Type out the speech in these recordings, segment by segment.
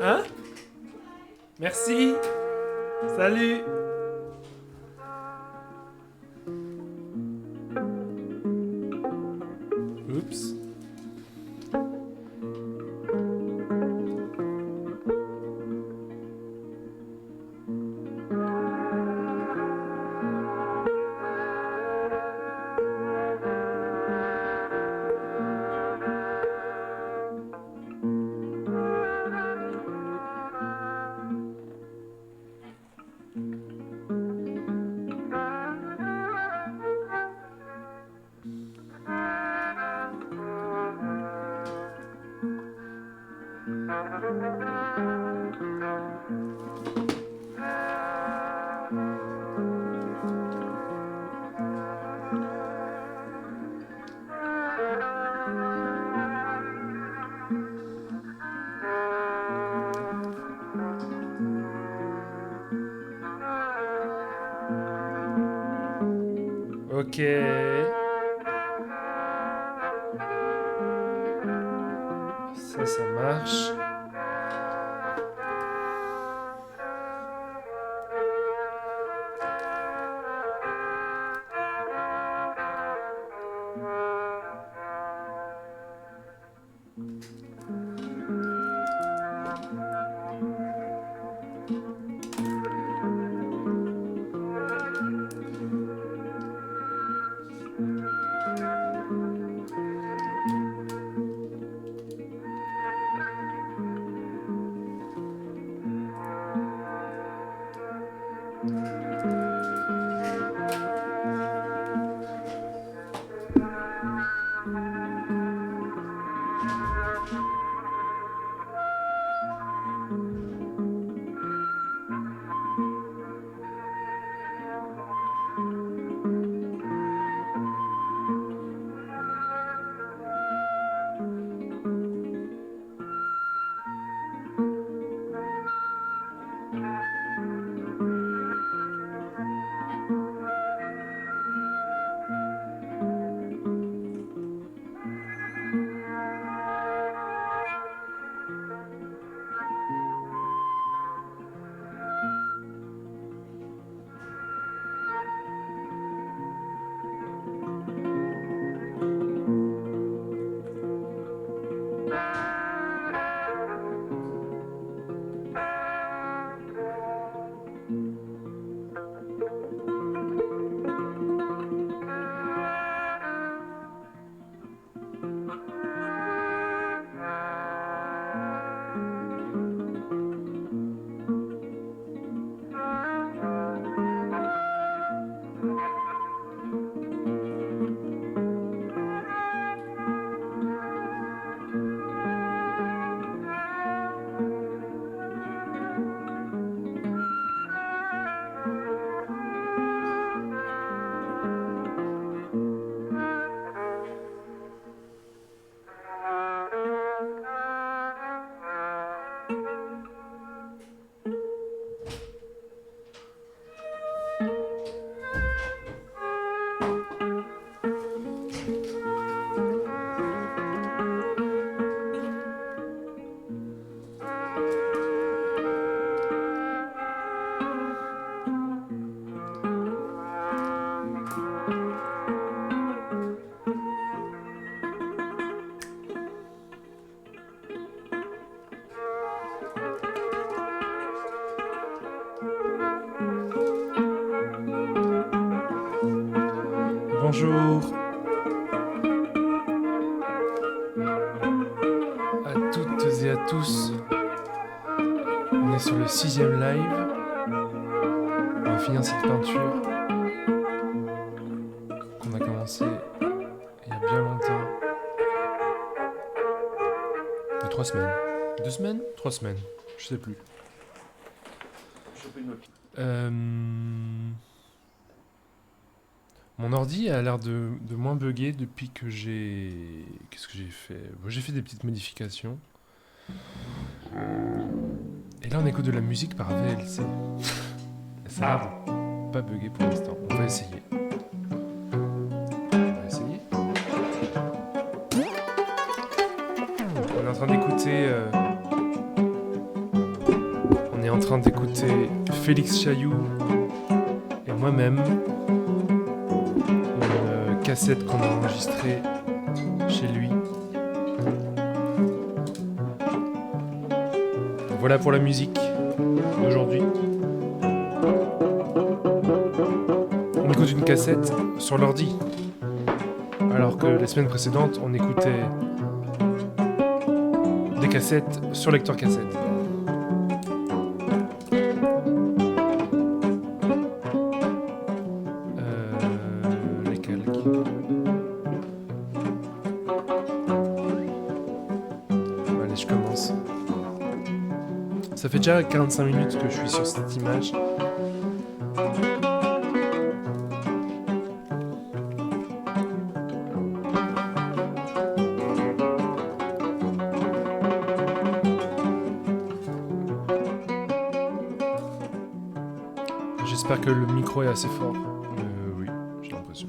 Hein? Merci. Salut. Oups. Ok. Ça marche. Bonjour à toutes et à tous. On est sur le 6e live. On va finir cette peinture qu'on a commencé il y a bien longtemps. Il y a 3 semaines. 2 semaines 3 semaines. Je sais plus. Mon ordi a l'air de moins bugger depuis que j'ai... Qu'est-ce que j'ai fait? Bon, j'ai fait des petites modifications. Et là, on écoute de la musique par VLC. Ça va pas bugger pour l'instant. On va essayer. On est en train d'écouter est en train d'écouter Félix Chailloux et moi-même, une cassette qu'on a enregistrée chez lui. Voilà pour la musique d'aujourd'hui. On écoute une cassette sur l'ordi, alors que les semaines précédentes, on écoutait des cassettes sur lecteur cassette. Lesquelles? Allez, je commence. Ça fait déjà 45 minutes que je suis sur cette image. J'espère que le micro est assez fort. Oui, j'ai l'impression.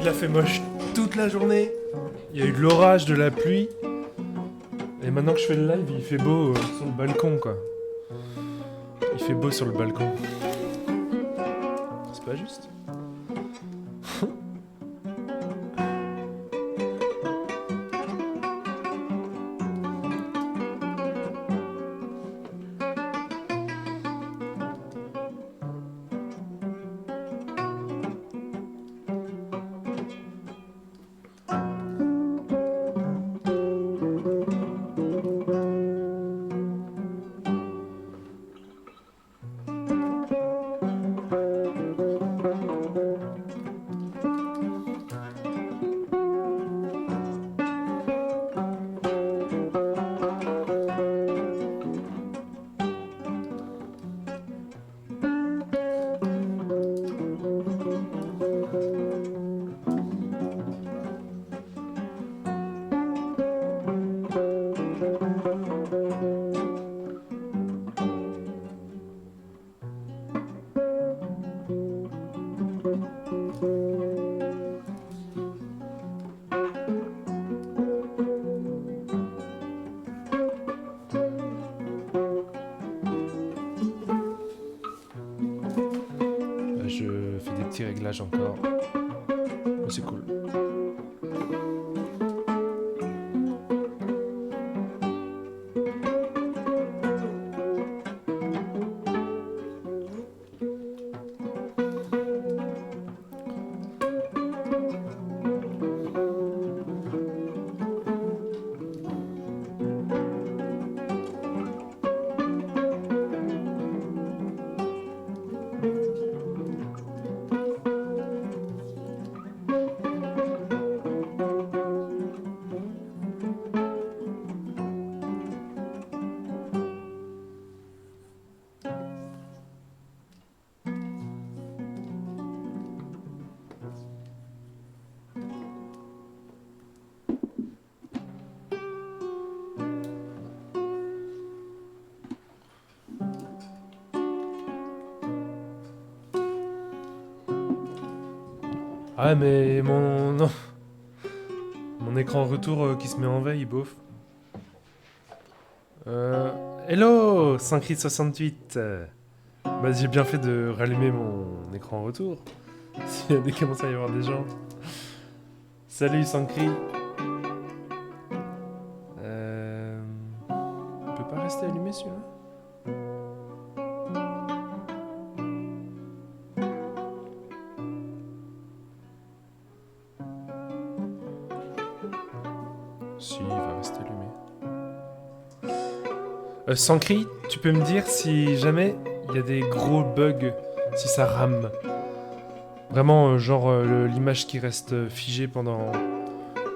Il a fait moche toute la journée. Il y a eu de l'orage, de la pluie. Et maintenant que je fais le live, il fait beau sur le balcon, quoi. Il fait beau sur le balcon. C'est pas juste. petits réglages encore. Mais c'est cool. Ah mais mon... Non. Mon écran retour qui se met en veille, bof. Hello 5Ri68. Bah j'ai bien fait de rallumer mon écran retour. S'il y a des commence à y avoir des gens. Salut Sankri. Il peut pas rester allumé celui-là? Si, il va rester allumé. Sankri, tu peux me dire si jamais il y a des gros bugs, si ça rame? Vraiment, genre l'image qui reste figée pendant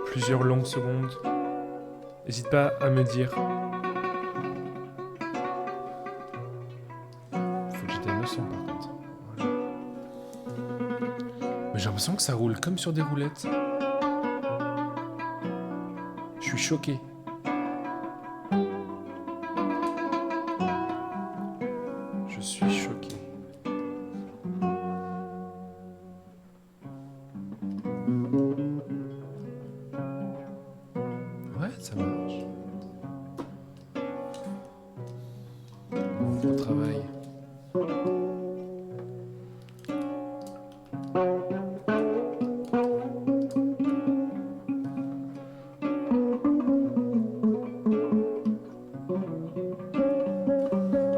plusieurs longues secondes. N'hésite pas à me dire. Faut que j'éteigne le son par contre. Voilà. Mais j'ai l'impression que ça roule comme sur des roulettes. Je suis choqué. Je suis choqué. Ouais, ça marche. Bon travail.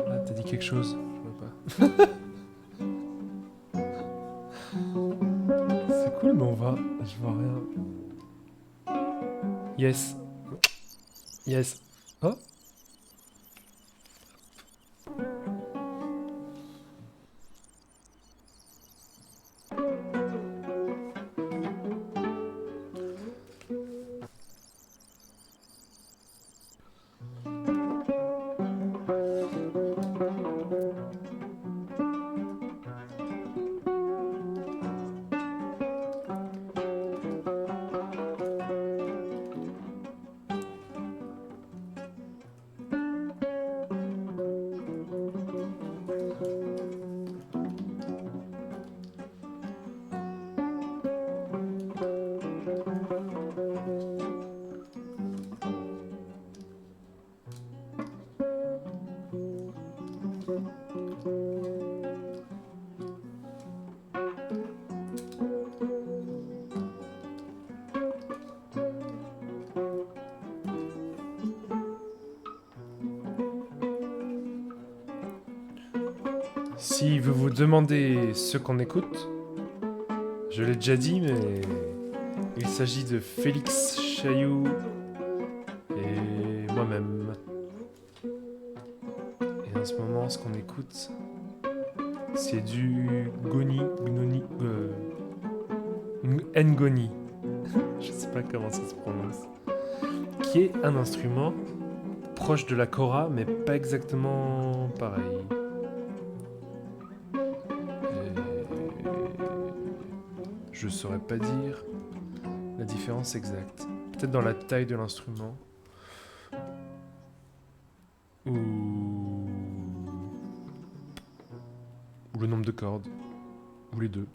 Ah, t'as dit quelque chose? Je vois pas. C'est cool, mais on va. Je vois rien. Yes. Yes. Oh. Si vous vous demandez ce qu'on écoute, je l'ai déjà dit, mais il s'agit de Félix Chailloux et moi-même. Et en ce moment, ce qu'on écoute, c'est du Ngoni. Je sais pas comment ça se prononce. Qui est un instrument proche de la kora, mais pas exactement pareil. Je saurais pas dire la différence exacte. Peut-être dans la taille de l'instrument. Ou le nombre de cordes. Ou les deux.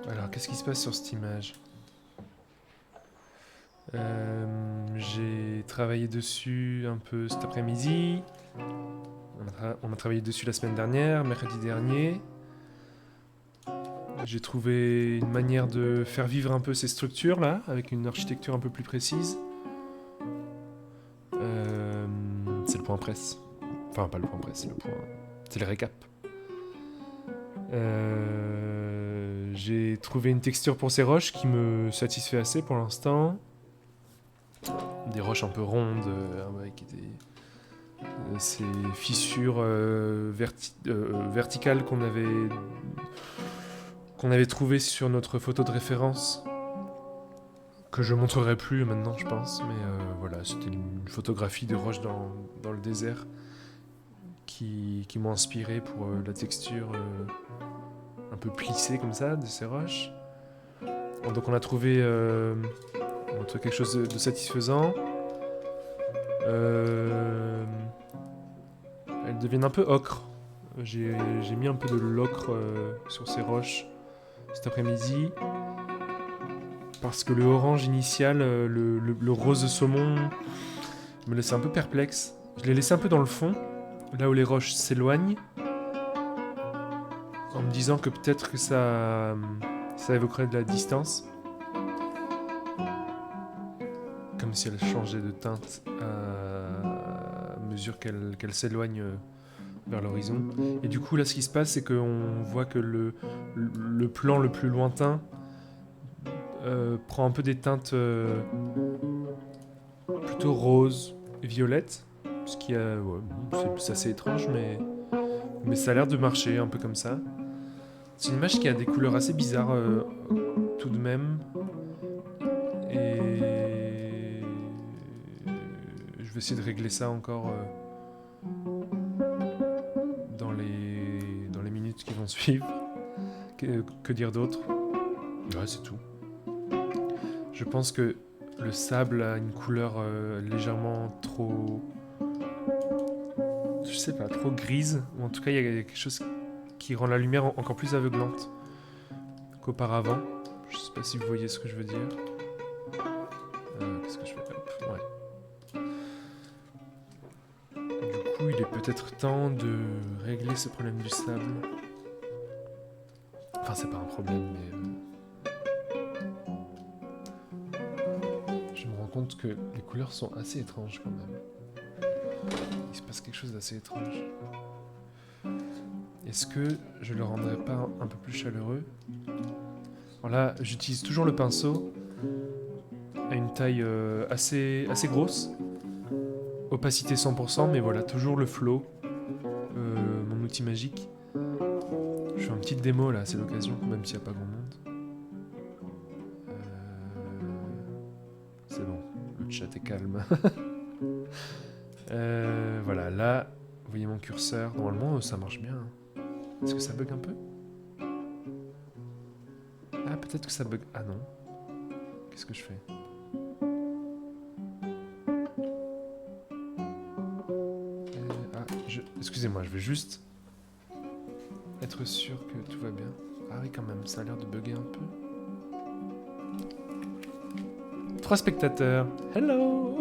Alors, qu'est-ce qui se passe sur cette image? J'ai travaillé dessus un peu cet après-midi. On a travaillé dessus la semaine dernière, mercredi dernier. J'ai trouvé une manière de faire vivre un peu ces structures là, avec une architecture un peu plus précise. C'est le point presse. Enfin, pas le point presse, c'est le point. C'est le récap. J'ai trouvé une texture pour ces roches qui me satisfait assez pour l'instant. Des roches un peu rondes, avec ces fissures verticales qu'on avait trouvées sur notre photo de référence. Que je montrerai plus maintenant, je pense. Mais voilà, c'était une photographie de roches dans le désert qui m'ont inspiré pour la texture un peu plissée comme ça de ces roches. Donc on a trouvé quelque chose de satisfaisant. Elles deviennent un peu ocre. J'ai mis un peu de l'ocre sur ces roches cet après-midi. Parce que le orange initial, le rose saumon, me laissait un peu perplexe. Je l'ai laissé un peu dans le fond, là où les roches s'éloignent, en me disant que peut-être que ça évoquerait de la distance. Comme si elle changeait de teinte à mesure qu'elle s'éloigne vers l'horizon. Et du coup, là, ce qui se passe, c'est qu'on voit que le plan le plus lointain prend un peu des teintes plutôt roses et violettes. Ce qui c'est assez étrange, mais ça a l'air de marcher un peu comme ça. C'est une image qui a des couleurs assez bizarres tout de même. Et je vais essayer de régler ça encore dans les minutes qui vont suivre. Que dire d'autre? Ouais, c'est tout. Je pense que le sable a une couleur légèrement trop... Je sais pas, trop grise. Ou en tout cas, il y a quelque chose qui rend la lumière encore plus aveuglante qu'auparavant. Je sais pas si vous voyez ce que je veux dire. Qu'est-ce que je fais? Hop, ouais. Du coup, il est peut-être temps de régler ce problème du sable. Enfin, c'est pas un problème, mais... je me rends compte que les couleurs sont assez étranges quand même. Il se passe quelque chose d'assez étrange. Est-ce que je le rendrais pas un peu plus chaleureux? Alors là, j'utilise toujours le pinceau à une taille assez grosse. Opacité 100%, mais voilà, toujours le flow. Mon outil magique. Je fais une petite démo là, c'est l'occasion, même s'il n'y a pas grand monde. C'est bon, le chat est calme. Voilà, là, vous voyez mon curseur. Normalement, ça marche bien. Est-ce que ça bug un peu? Ah, peut-être que ça bug. Ah non. Qu'est-ce que je fais? Excusez-moi, je vais juste être sûr que tout va bien. Ah oui, quand même, ça a l'air de bugger un peu. 3 spectateurs. Hello.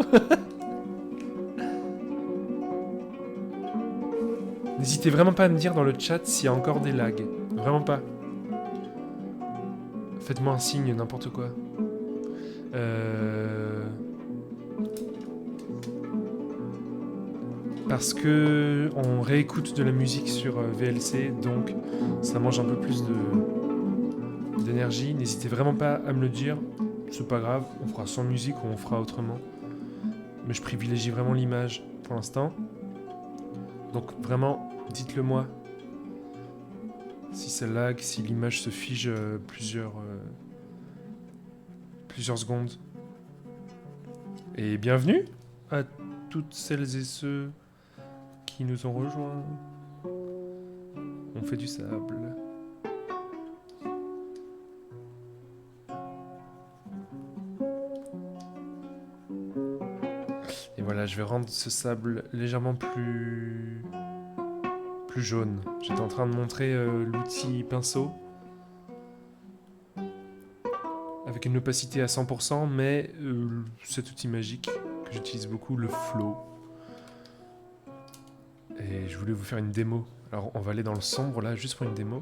N'hésitez vraiment pas à me dire dans le chat s'il y a encore des lags. Vraiment pas. Faites-moi un signe, n'importe quoi. Parce que on réécoute de la musique sur VLC, donc ça mange un peu plus d'énergie. N'hésitez vraiment pas à me le dire. C'est pas grave, on fera sans musique ou on fera autrement. Mais je privilégie vraiment l'image pour l'instant. Donc vraiment, dites-le moi. Si ça lag, si l'image se fige plusieurs secondes. Et bienvenue à toutes celles et ceux qui nous ont rejoints. On fait du sable. Et voilà, je vais rendre ce sable légèrement plus jaune. J'étais en train de montrer l'outil pinceau. avec une opacité à 100%, mais cet outil magique que j'utilise beaucoup, le flow. Et je voulais vous faire une démo. Alors on va aller dans le sombre là, juste pour une démo.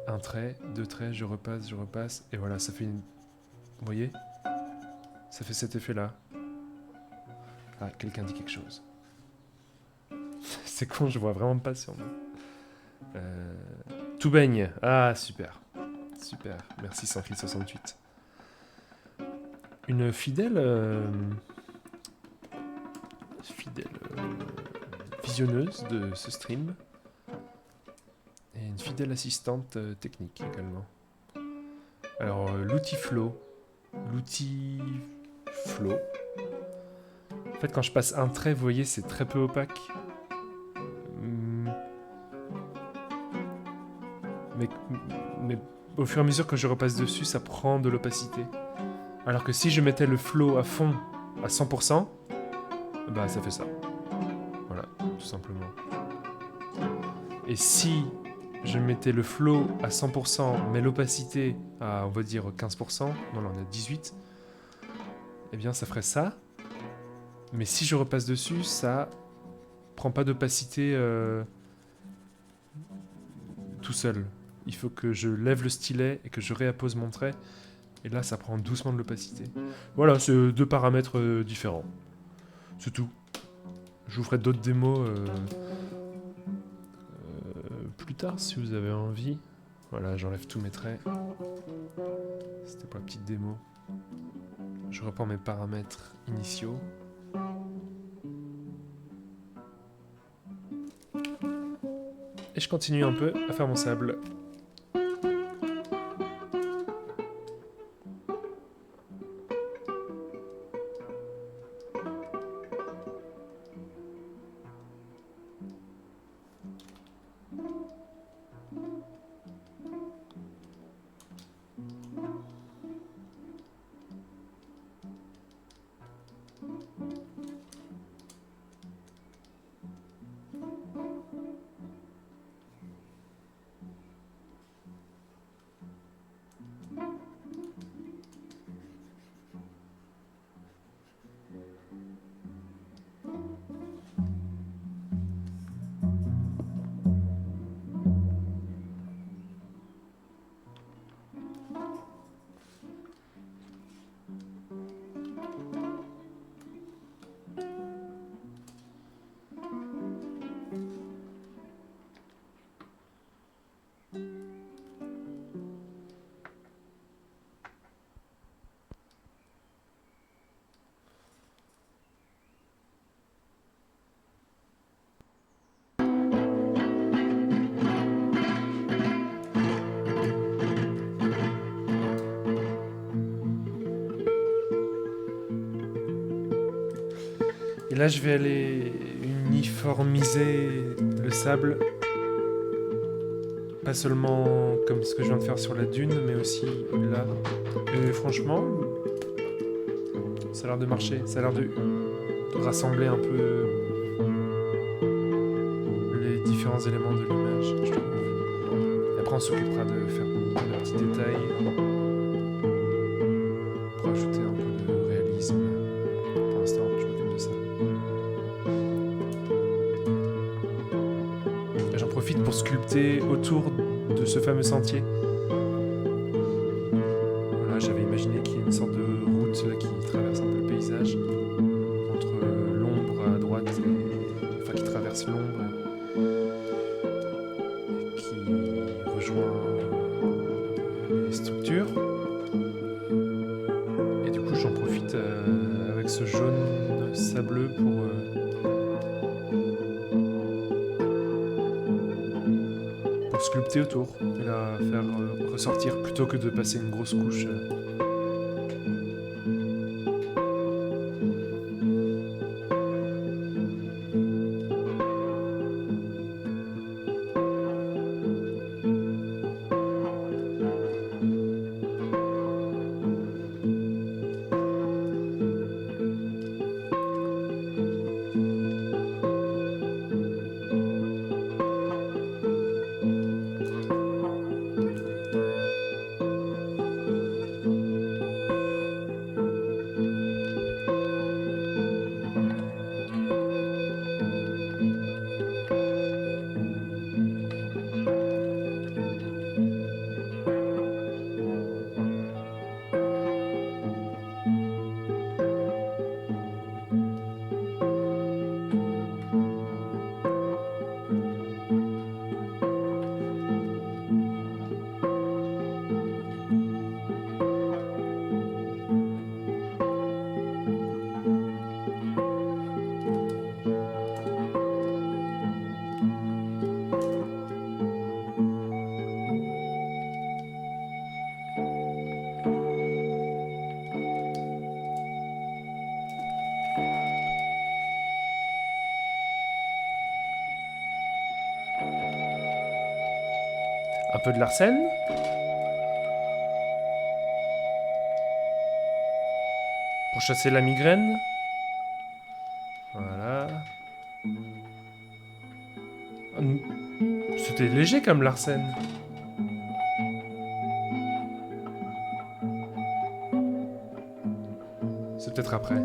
Un trait, deux traits, je repasse, et voilà, ça fait une... Vous voyez? Ça fait cet effet-là. Ah, quelqu'un dit quelque chose. C'est con, je vois vraiment pas sur moi. Tout baigne. Ah, super. Super. Merci Sanfil68. Une fidèle... visionneuse de ce stream. Et une fidèle assistante technique également. Alors, l'outil Flow. L'outil Flow. En fait, quand je passe un trait, vous voyez, c'est très peu opaque. Mais au fur et à mesure que je repasse dessus, ça prend de l'opacité. Alors que si je mettais le flow à fond, à 100%, bah ça fait ça. Voilà, tout simplement. Et si je mettais le flow à 100%, mais l'opacité à, on va dire, 15%, non là on est à 18%, eh bien ça ferait ça. Mais si je repasse dessus, ça prend pas d'opacité tout seul. Il faut que je lève le stylet et que je réappose mon trait. Et là, ça prend doucement de l'opacité. Voilà, c'est deux paramètres différents. C'est tout. Je vous ferai d'autres démos plus tard si vous avez envie. Voilà, j'enlève tous mes traits. C'était pour la petite démo. Je reprends mes paramètres initiaux. Et je continue un peu à faire mon sable. Et là, je vais aller uniformiser le sable. Pas seulement comme ce que je viens de faire sur la dune, mais aussi là. Et franchement, ça a l'air de marcher. Ça a l'air de rassembler un peu les différents éléments de l'image, je trouve. Et après, on s'occupera de faire des petits détails pour ajouter un peu de réalisme. Pour l'instant, je m'occupe de ça. Et j'en profite pour sculpter autour de ce fameux sentier. Voilà, j'avais imaginé qu'il y ait une sorte de route là, qui traverse un peu le paysage, entre l'ombre à droite, enfin qui traverse l'ombre et qui rejoint les structures. Et du coup, j'en profite avec ce jaune sableux pour sculpter autour et la faire ressortir plutôt que de passer une grosse couche. Un peu de Larsen. Pour chasser la migraine. Voilà. C'était léger comme Larsen. C'est peut-être après.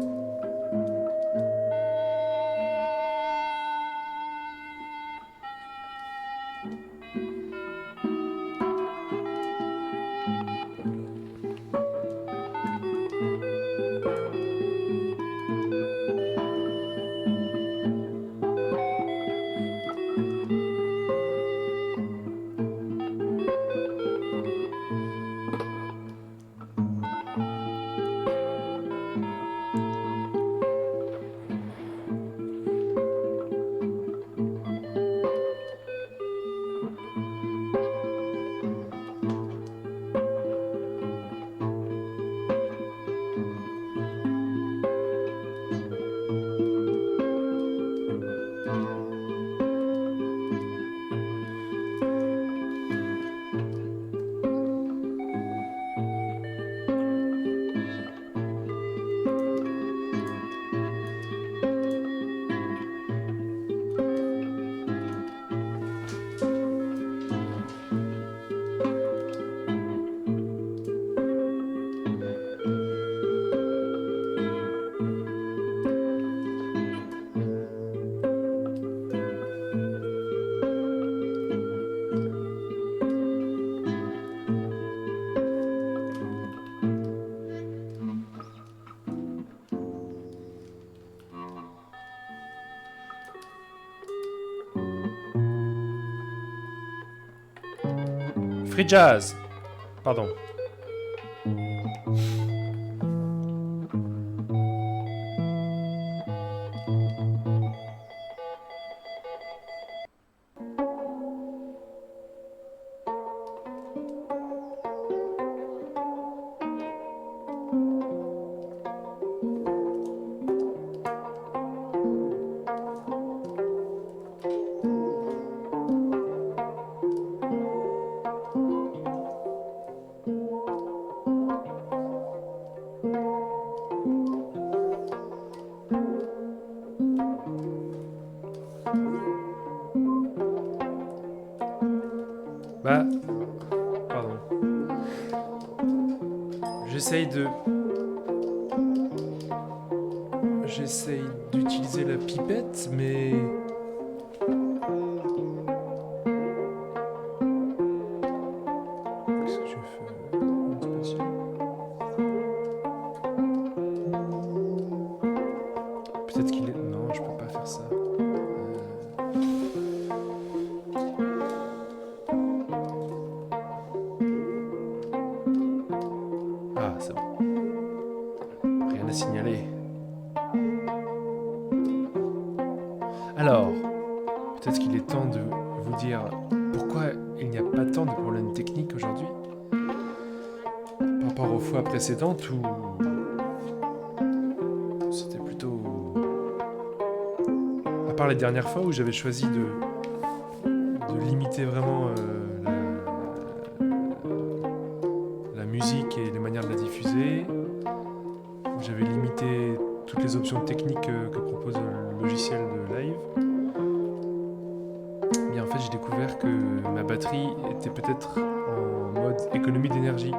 Free jazz. Pardon. Bah, pardon. J'essaye d'utiliser la pipette, mais... Qu'est-ce que je fais? Peut-être qu'il est... Non, je peux pas faire ça. Ah, c'est bon. Rien à signaler. Alors, peut-être qu'il est temps de vous dire pourquoi il n'y a pas tant de problèmes techniques aujourd'hui par rapport aux fois précédentes où c'était plutôt... À part les dernières fois où j'avais choisi de limiter vraiment la musique et les manières de la diffuser, où j'avais limité toutes les options techniques que propose le logiciel de live. Mais en fait, j'ai découvert que ma batterie était peut-être en mode économie d'énergie.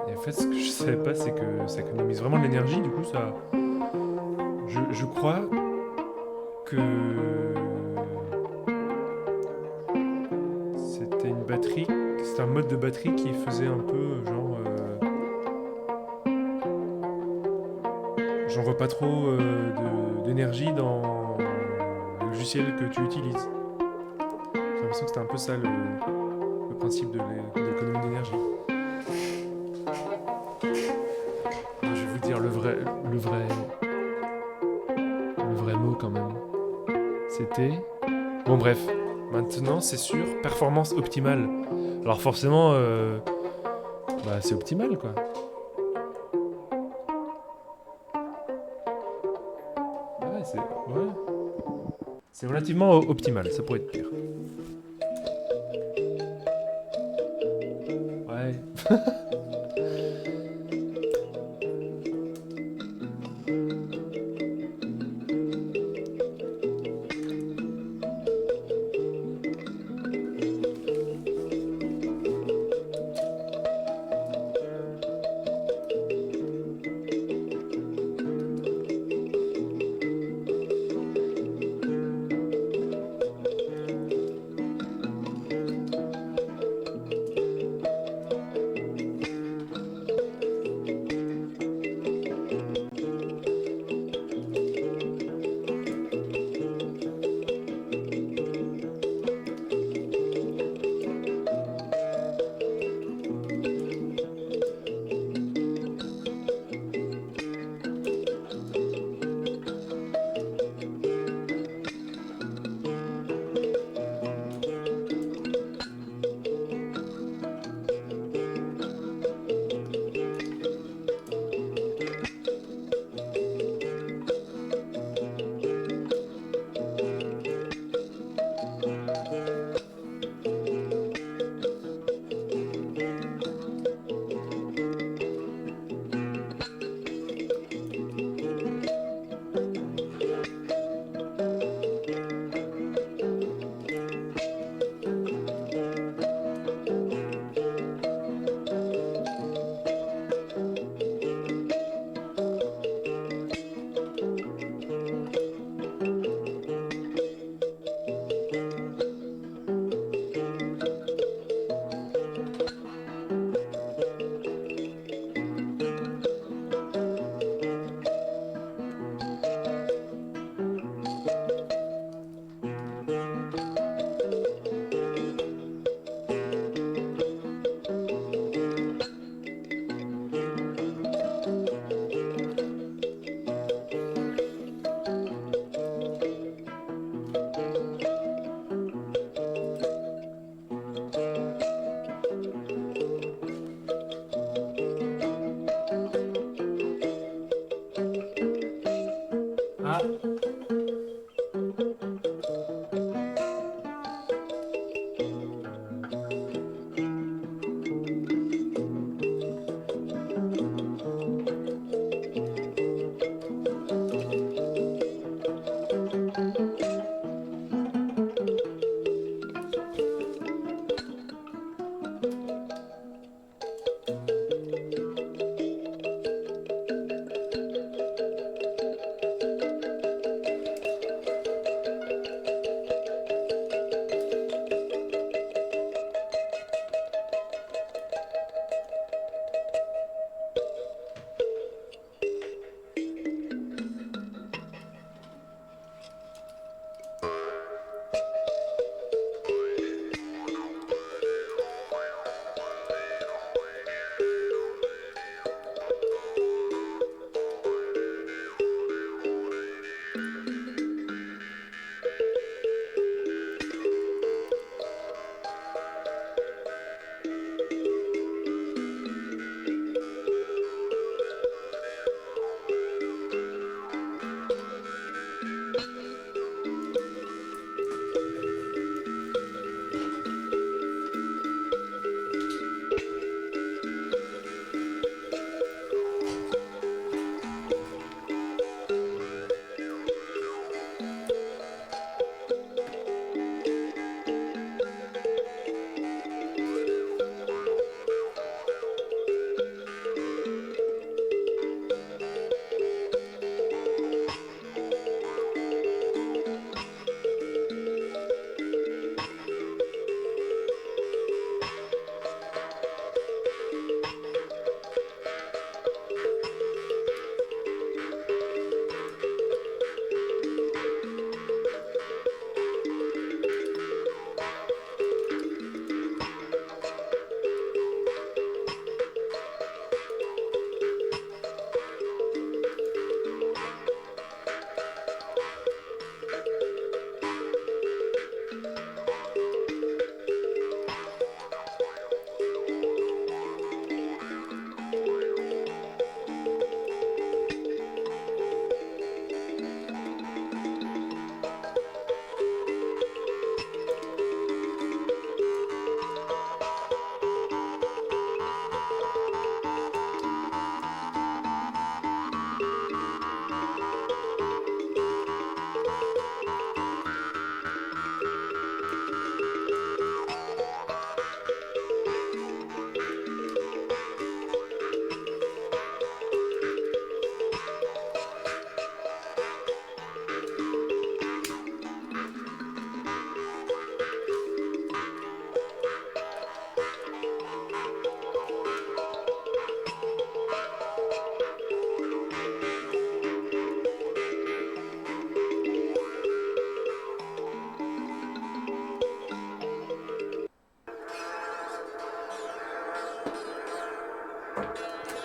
Et en fait, ce que je savais pas, c'est que ça économise vraiment de l'énergie. Du coup, ça, je crois que c'était une batterie, c'était un mode de batterie qui faisait un peu genre, j'envoie pas trop d'énergie dans le logiciel que tu utilises. J'ai l'impression que c'était un peu ça le principe de l'économie d'énergie. Je vais vous dire le vrai mot quand même. C'était... Bon bref, maintenant c'est sûr, performance optimale. Alors forcément, bah c'est optimal quoi. Ouais, c'est relativement optimal, ça pourrait être pire.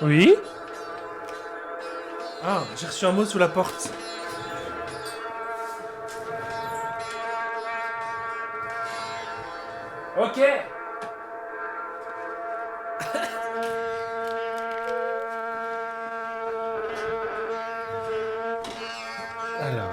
Oui. Ah, j'ai reçu un mot sous la porte. Ok. Alors.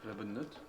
La bonne note.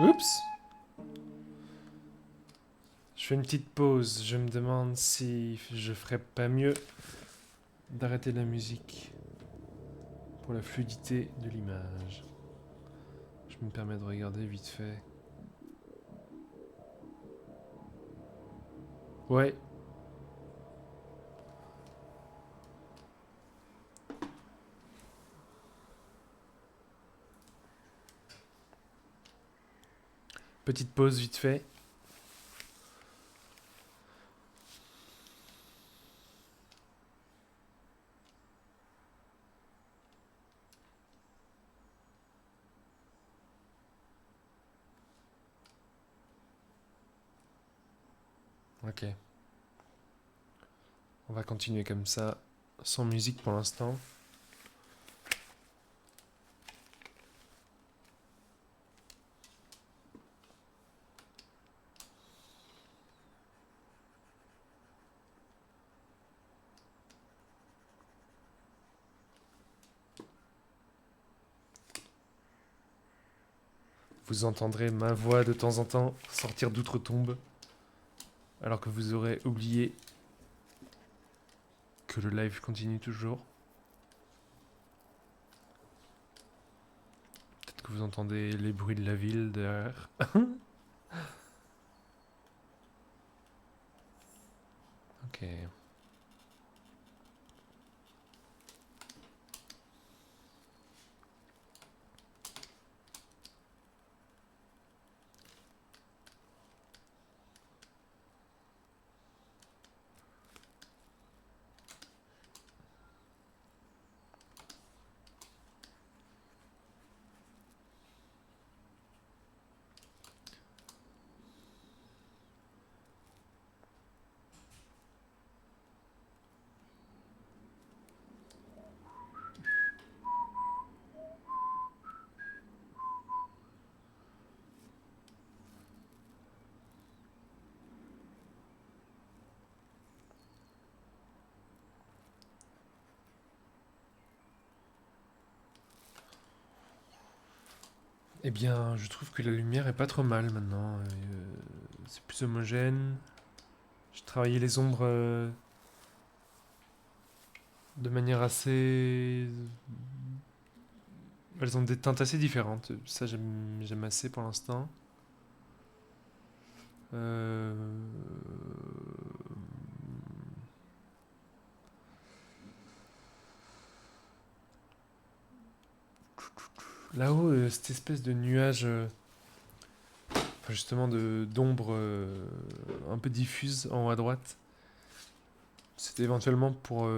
Oups. Je fais une petite pause. Je me demande si je ferais pas mieux d'arrêter la musique pour la fluidité de l'image. Je me permets de regarder vite fait. Ouais. Petite pause vite fait. Ok. On va continuer comme ça, sans musique pour l'instant. Vous entendrez ma voix de temps en temps sortir d'outre-tombe, alors que vous aurez oublié que le live continue toujours. Peut-être que vous entendez les bruits de la ville derrière. Ok. Eh bien, je trouve que la lumière est pas trop mal maintenant. C'est plus homogène. J'ai travaillé les ombres de manière assez... Elles ont des teintes assez différentes. Ça, j'aime assez pour l'instant. Euh, Là-haut, cette espèce de nuage, enfin, justement d'ombre un peu diffuse en haut à droite, c'était éventuellement pour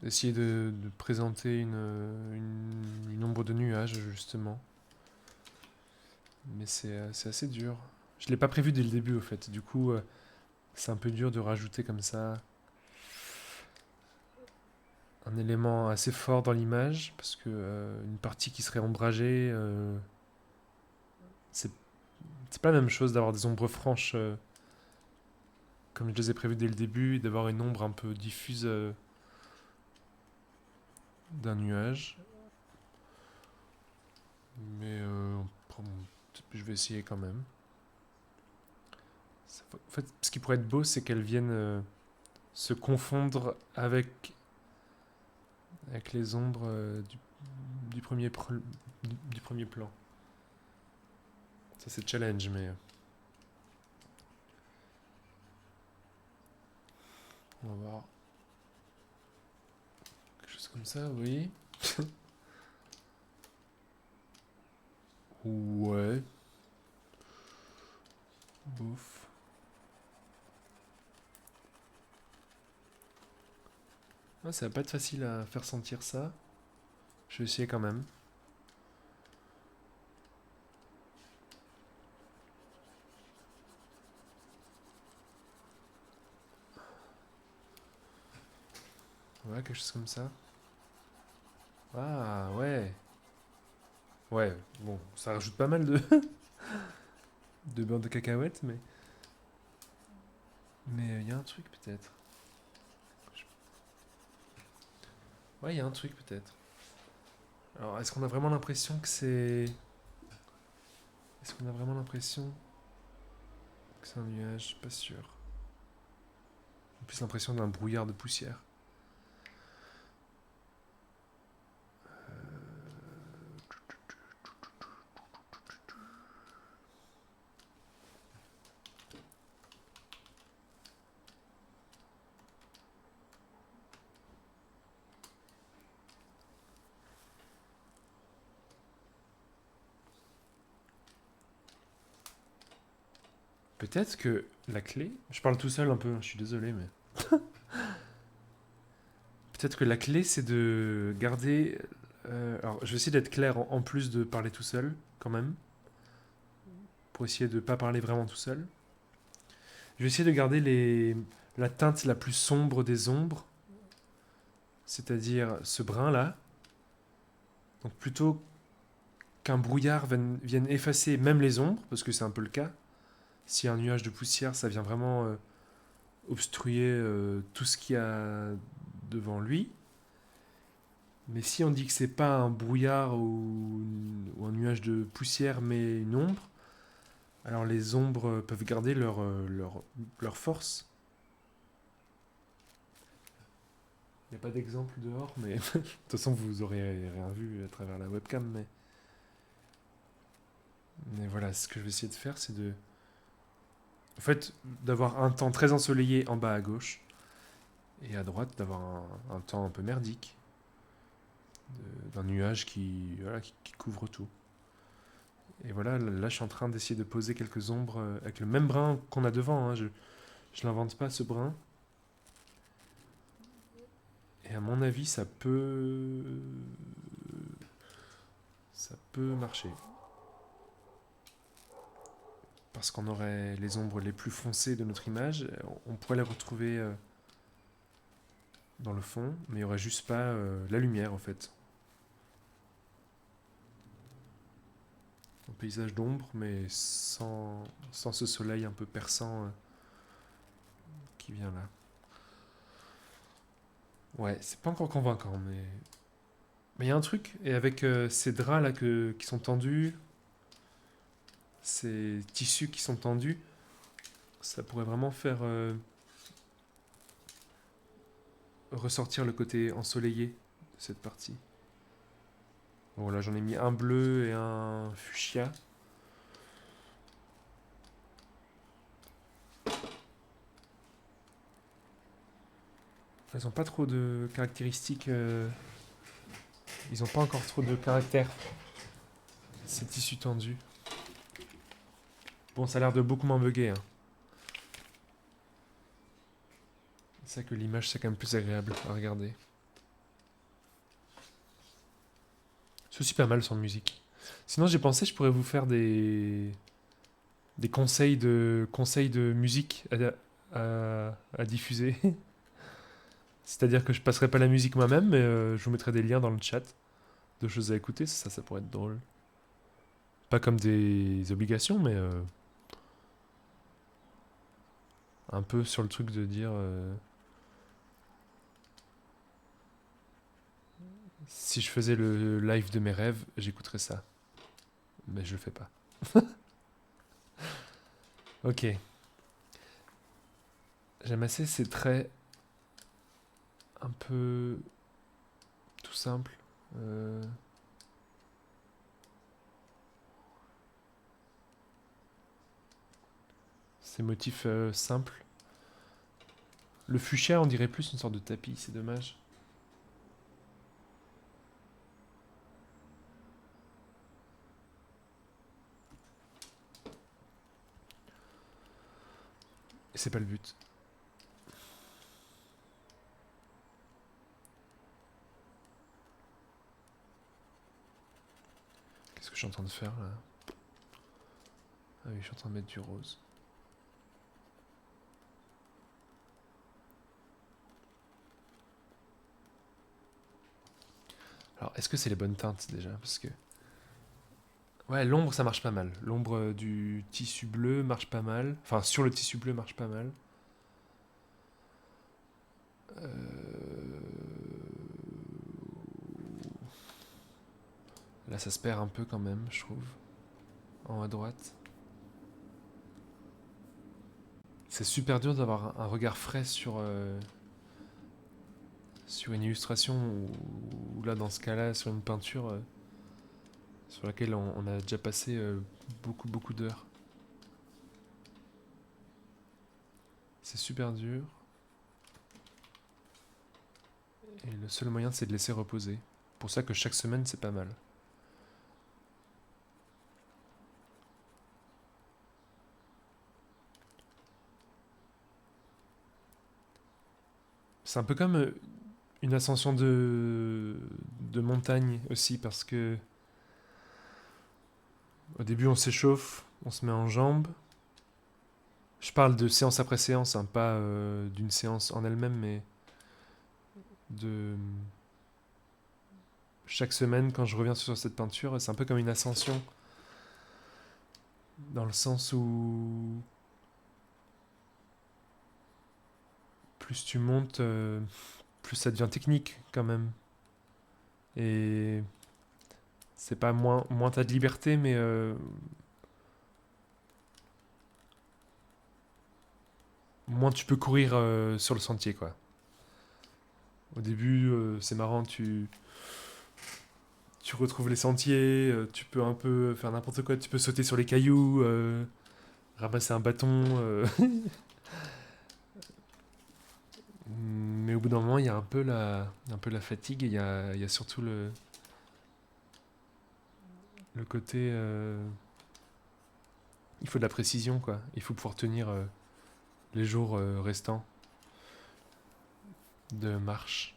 essayer de présenter une ombre de nuage, justement. Mais c'est assez dur. Je l'ai pas prévu dès le début, au fait. Du coup, c'est un peu dur de rajouter comme ça un élément assez fort dans l'image, parce que une partie qui serait ombragée, c'est c'est pas la même chose d'avoir des ombres franches comme je les ai prévues dès le début, et d'avoir une ombre un peu diffuse d'un nuage. Mais je vais essayer quand même. En fait, ce qui pourrait être beau, c'est qu'elles viennent se confondre avec les ombres du du premier plan. Ça, c'est challenge, mais on va voir. Quelque chose comme ça, oui. Ouais. Bouf. Ah, ça va pas être facile à faire sentir ça. Je vais essayer quand même. Ouais, quelque chose comme ça. Ah, ouais. Ouais, bon, ça rajoute pas mal de beurre de cacahuète, mais... Mais il y a un truc peut-être. Ouais, il y a un truc peut-être. Alors, est-ce qu'on a vraiment l'impression que c'est... Est-ce qu'on a vraiment l'impression que c'est un nuage? Pas sûr. En plus l'impression d'un brouillard de poussière. Peut-être que la clé... Je parle tout seul un peu, je suis désolé, mais... Peut-être que la clé, c'est de garder... alors, je vais essayer d'être clair en plus de parler tout seul, quand même. pour essayer de ne pas parler vraiment tout seul. Je vais essayer de garder la teinte la plus sombre des ombres, c'est-à-dire ce brun-là. Donc plutôt qu'un brouillard vienne effacer même les ombres, parce que c'est un peu le cas. Si un nuage de poussière, ça vient vraiment obstruer tout ce qu'il y a devant lui. Mais si on dit que c'est pas un brouillard ou un nuage de poussière, mais une ombre, alors les ombres peuvent garder leur force. Il n'y a pas d'exemple dehors, mais de toute façon vous aurez rien vu à travers la webcam. Mais voilà, ce que je vais essayer de faire, c'est en fait, d'avoir un temps très ensoleillé en bas à gauche, et à droite, d'avoir un temps un peu merdique, d'un nuage qui couvre tout. Et voilà, là, je suis en train d'essayer de poser quelques ombres avec le même brin qu'on a devant. Hein. Je l'invente pas, ce brin. Et à mon avis, ça peut marcher. Parce qu'on aurait les ombres les plus foncées de notre image, on pourrait les retrouver dans le fond, mais il n'y aurait juste pas la lumière en fait. Un paysage d'ombre, mais sans ce soleil un peu perçant qui vient là. Ouais, c'est pas encore convaincant, mais il y a un truc, et avec ces draps là qui sont tendus, ces tissus qui sont tendus, ça pourrait vraiment faire ressortir le côté ensoleillé de cette partie. Bon, là j'en ai mis un bleu et un fuchsia. Ils ont pas trop de caractéristiques. Ils ont pas encore trop de caractère. Ces tissus tendus. Bon, ça a l'air de beaucoup moins bugger. Hein. C'est ça que l'image, c'est quand même plus agréable à regarder. C'est aussi pas mal sans musique. Sinon, j'ai pensé, je pourrais vous faire des conseils de musique à diffuser. C'est-à-dire que je passerai pas la musique moi-même, mais je vous mettrai des liens dans le chat de choses à écouter. Ça pourrait être drôle. Pas comme des obligations, mais un peu sur le truc de dire si je faisais le live de mes rêves, j'écouterais ça. Mais je le fais pas. Ok. J'aime assez ces traits un peu tout simples. Ces motifs simples. Le fuchsia, on dirait plus une sorte de tapis, c'est dommage. Et c'est pas le but. Qu'est-ce que je suis en train de faire là? Ah oui, je suis en train de mettre du rose. Alors, est-ce que c'est les bonnes teintes déjà? Parce que. Ouais, l'ombre ça marche pas mal. L'ombre du tissu bleu marche pas mal. Enfin, sur le tissu bleu marche pas mal. Là, ça se perd un peu quand même, je trouve. En haut à droite. C'est super dur d'avoir un regard frais sur une illustration ou là, dans ce cas-là, sur une peinture sur laquelle on a déjà passé beaucoup d'heures. C'est super dur. Et le seul moyen, c'est de laisser reposer. Pour ça que chaque semaine, c'est pas mal. C'est un peu comme une ascension de montagne aussi, parce que au début on s'échauffe, On se met en jambes. Je parle de séance après séance, hein, pas d'une séance en elle-même, mais de chaque semaine quand je reviens sur cette peinture, c'est un peu comme une ascension, dans le sens où plus tu montes, plus ça devient technique quand même. Et c'est pas moins t'as de liberté, mais moins tu peux courir sur le sentier, quoi. Au début, c'est marrant, tu retrouves les sentiers, tu peux un peu faire n'importe quoi, tu peux sauter sur les cailloux, ramasser un bâton. Mais au bout d'un moment, il y a un peu la fatigue et il y a surtout le côté. Il faut de la précision, quoi. Il faut pouvoir tenir les jours restants de marche.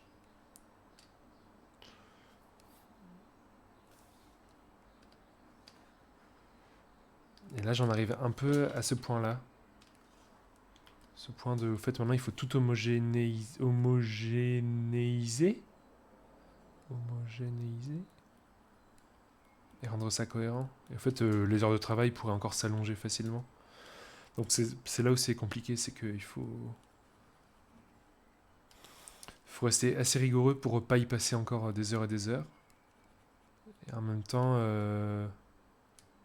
Et là, j'en arrive un peu à ce point-là. Ce point de. En fait, maintenant, il faut tout homogénéiser. Homogénéiser. Et rendre ça cohérent. Et en fait, les heures de travail pourraient encore s'allonger facilement. Donc, c'est là où c'est compliqué, c'est qu'il faut rester assez rigoureux pour ne pas y passer encore des heures et des heures. Et en même temps,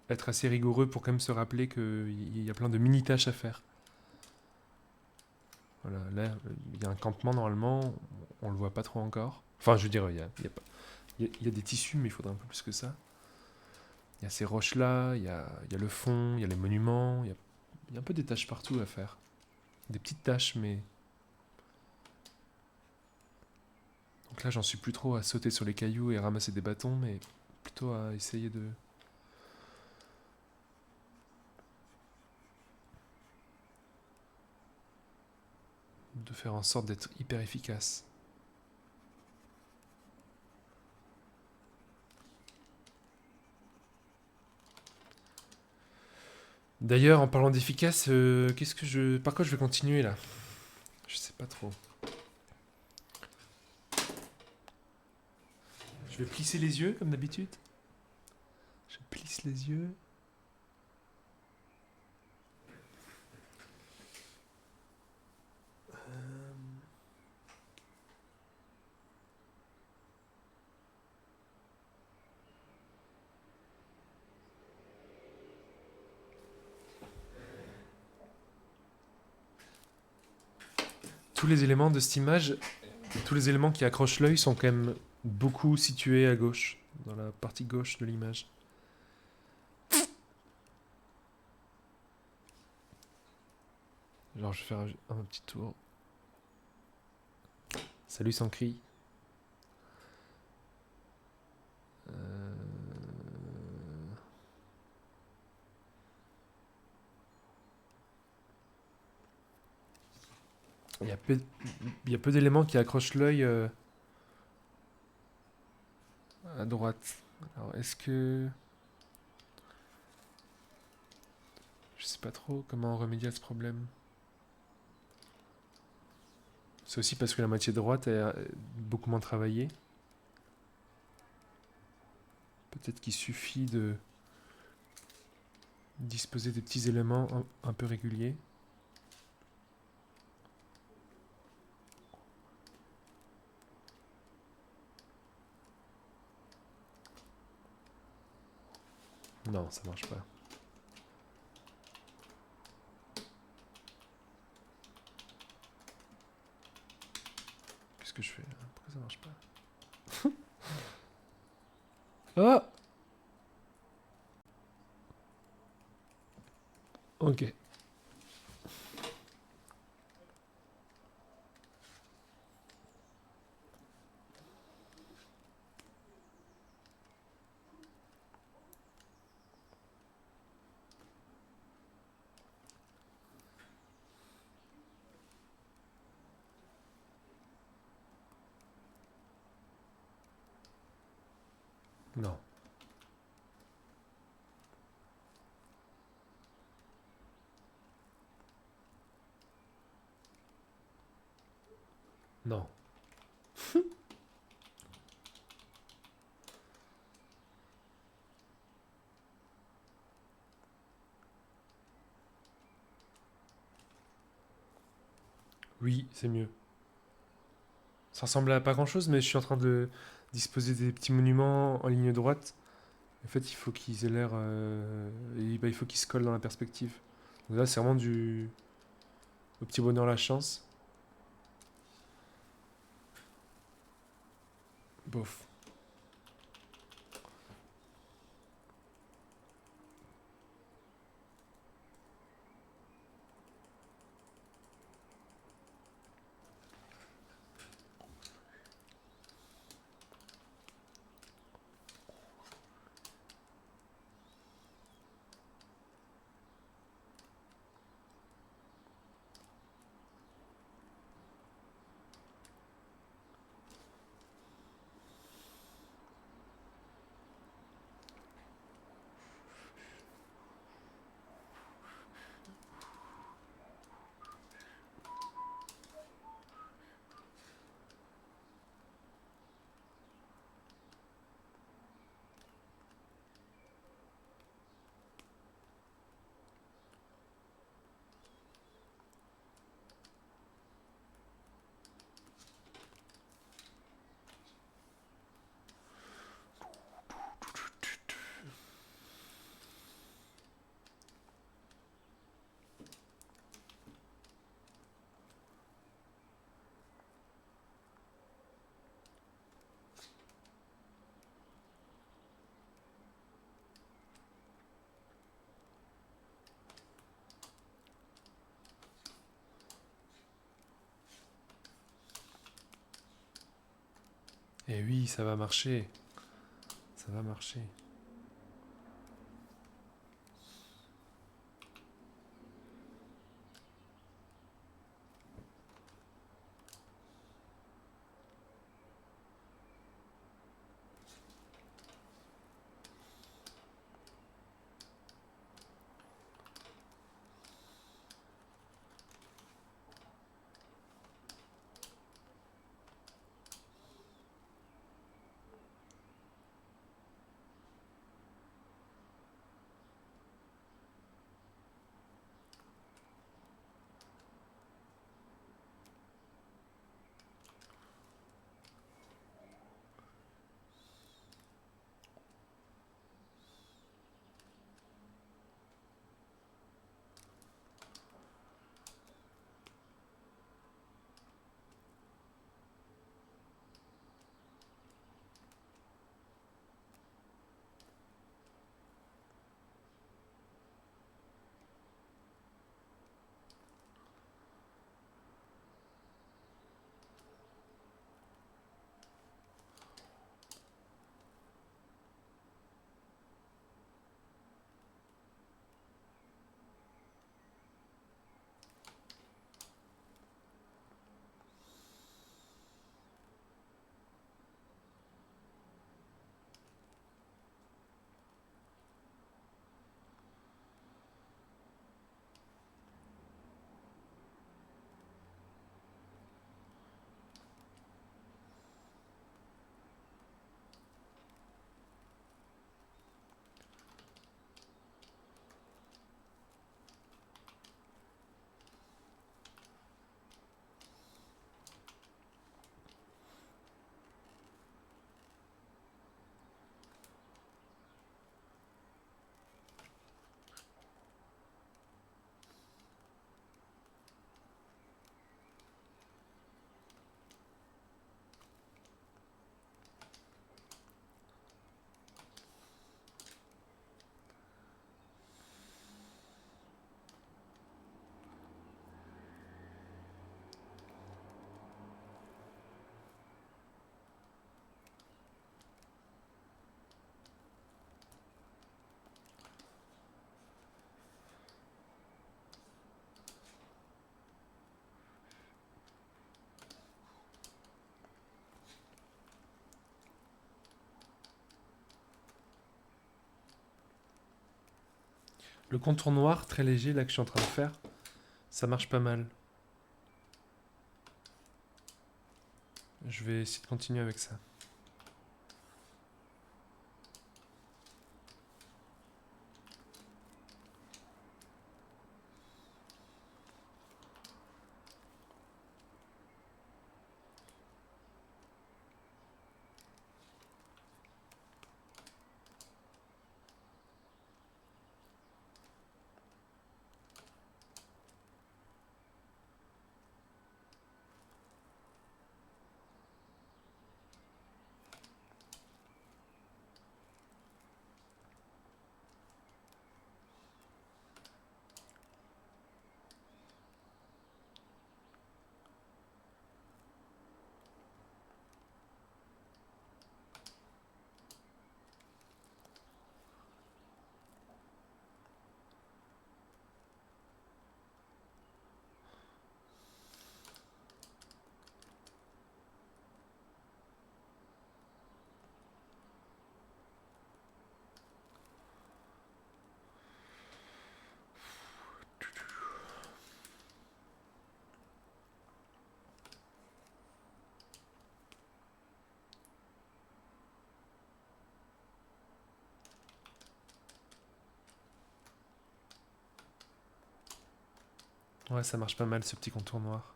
être assez rigoureux pour quand même se rappeler qu'il y a plein de mini-tâches à faire. Voilà, là, il y a un campement normalement, on le voit pas trop encore. Enfin, je veux dire, il y a des tissus, mais il faudrait un peu plus que ça. Il y a ces roches-là, il y a le fond, il y a les monuments, il y a un peu des tâches partout à faire. Des petites tâches, mais... Donc là, j'en suis plus trop à sauter sur les cailloux et ramasser des bâtons, mais plutôt à essayer de faire en sorte d'être hyper efficace. D'ailleurs, en parlant d'efficace, par quoi je vais continuer là? Je sais pas trop. Je vais plisser les yeux comme d'habitude. Je plisse les yeux. Tous les éléments de cette image, tous les éléments qui accrochent l'œil sont quand même beaucoup situés à gauche, dans la partie gauche de l'image. Genre, je vais faire un petit tour. Salut sans cri. Euh, Il y a peu d'éléments qui accrochent l'œil à droite. Alors, est-ce que... Je sais pas trop comment remédier à ce problème. C'est aussi parce que la moitié droite est beaucoup moins travaillée. Peut-être qu'il suffit de disposer des petits éléments un peu réguliers. Non, ça marche pas. Qu'est-ce que je fais là? Pourquoi ça marche pas? Ah! Ok. Non. Non. Oui, c'est mieux. Ça ressemble à pas grand-chose, mais je suis en train de disposer des petits monuments en ligne droite. En fait, il faut qu'ils aient l'air... il faut qu'ils se collent dans la perspective. Donc là, c'est vraiment du... Au petit bonheur la chance. Bof. Et oui, ça va marcher. Ça va marcher. Le contour noir, très léger, là que je suis en train de faire, ça marche pas mal. Je vais essayer de continuer avec ça. Ouais, ça marche pas mal ce petit contour noir.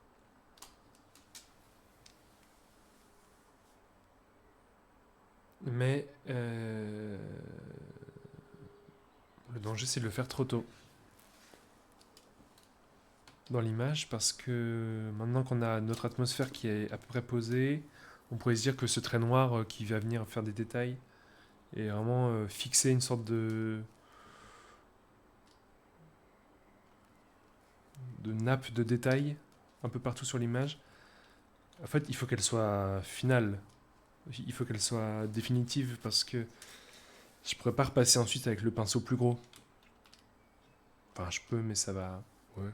Mais le danger, c'est de le faire trop tôt dans l'image, parce que maintenant qu'on a notre atmosphère qui est à peu près posée, on pourrait se dire que ce trait noir qui va venir faire des détails et vraiment fixer une sorte de nappe de détails un peu partout sur l'image. En fait, il faut qu'elle soit finale, il faut qu'elle soit définitive, parce que je pourrais pas repasser ensuite avec le pinceau plus gros. Enfin, je peux, mais ça va. Ouais.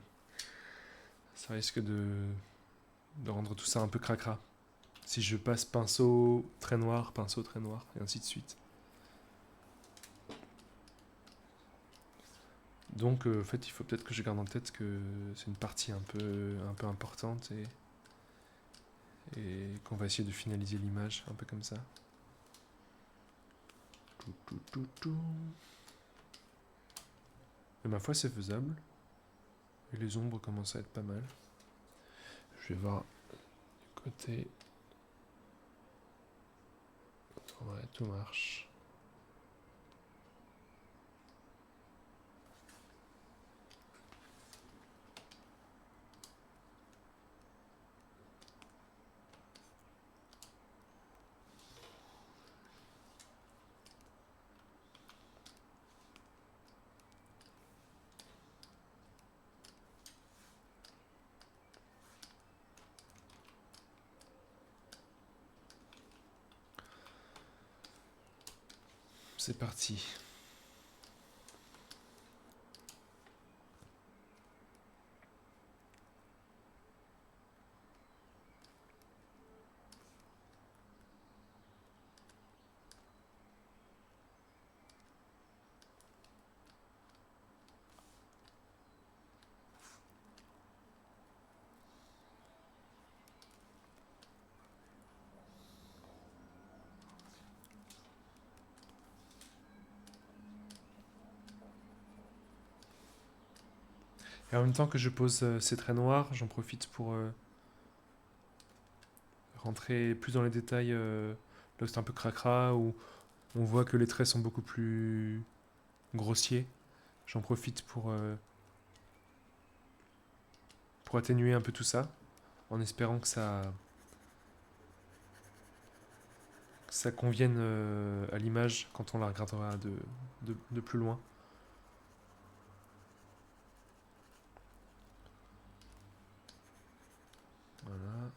Ça risque de rendre tout ça un peu cracra. Si je passe pinceau très noir, et ainsi de suite. Donc, en fait, il faut peut-être que je garde en tête que c'est une partie un peu importante et qu'on va essayer de finaliser l'image un peu comme ça. Et ma foi, c'est faisable. Et les ombres commencent à être pas mal. Je vais voir du côté. Ouais, tout marche. C'est parti. Et en même temps que je pose ces traits noirs, j'en profite pour rentrer plus dans les détails là où c'est un peu cracra, où on voit que les traits sont beaucoup plus grossiers. J'en profite pour atténuer un peu tout ça, en espérant que ça convienne à l'image quand on la regardera de plus loin. Voilà.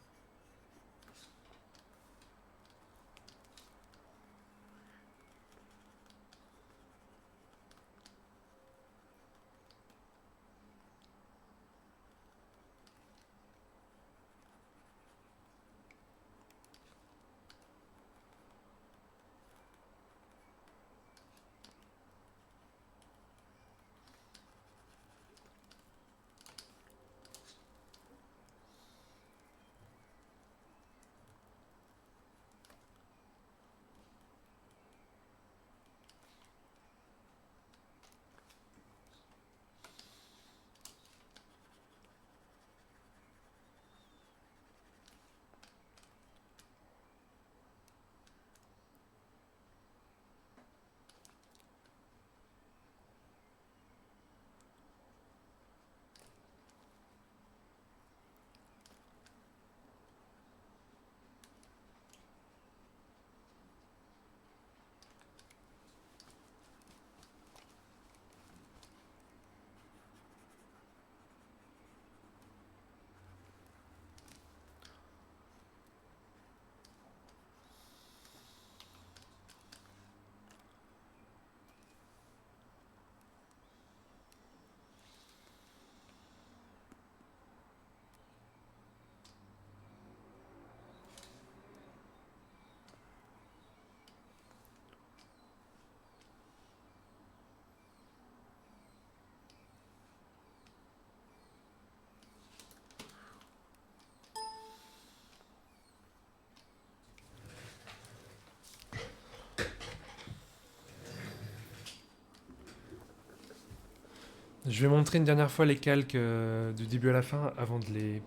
Je vais montrer une dernière fois les calques du début à la fin avant de les...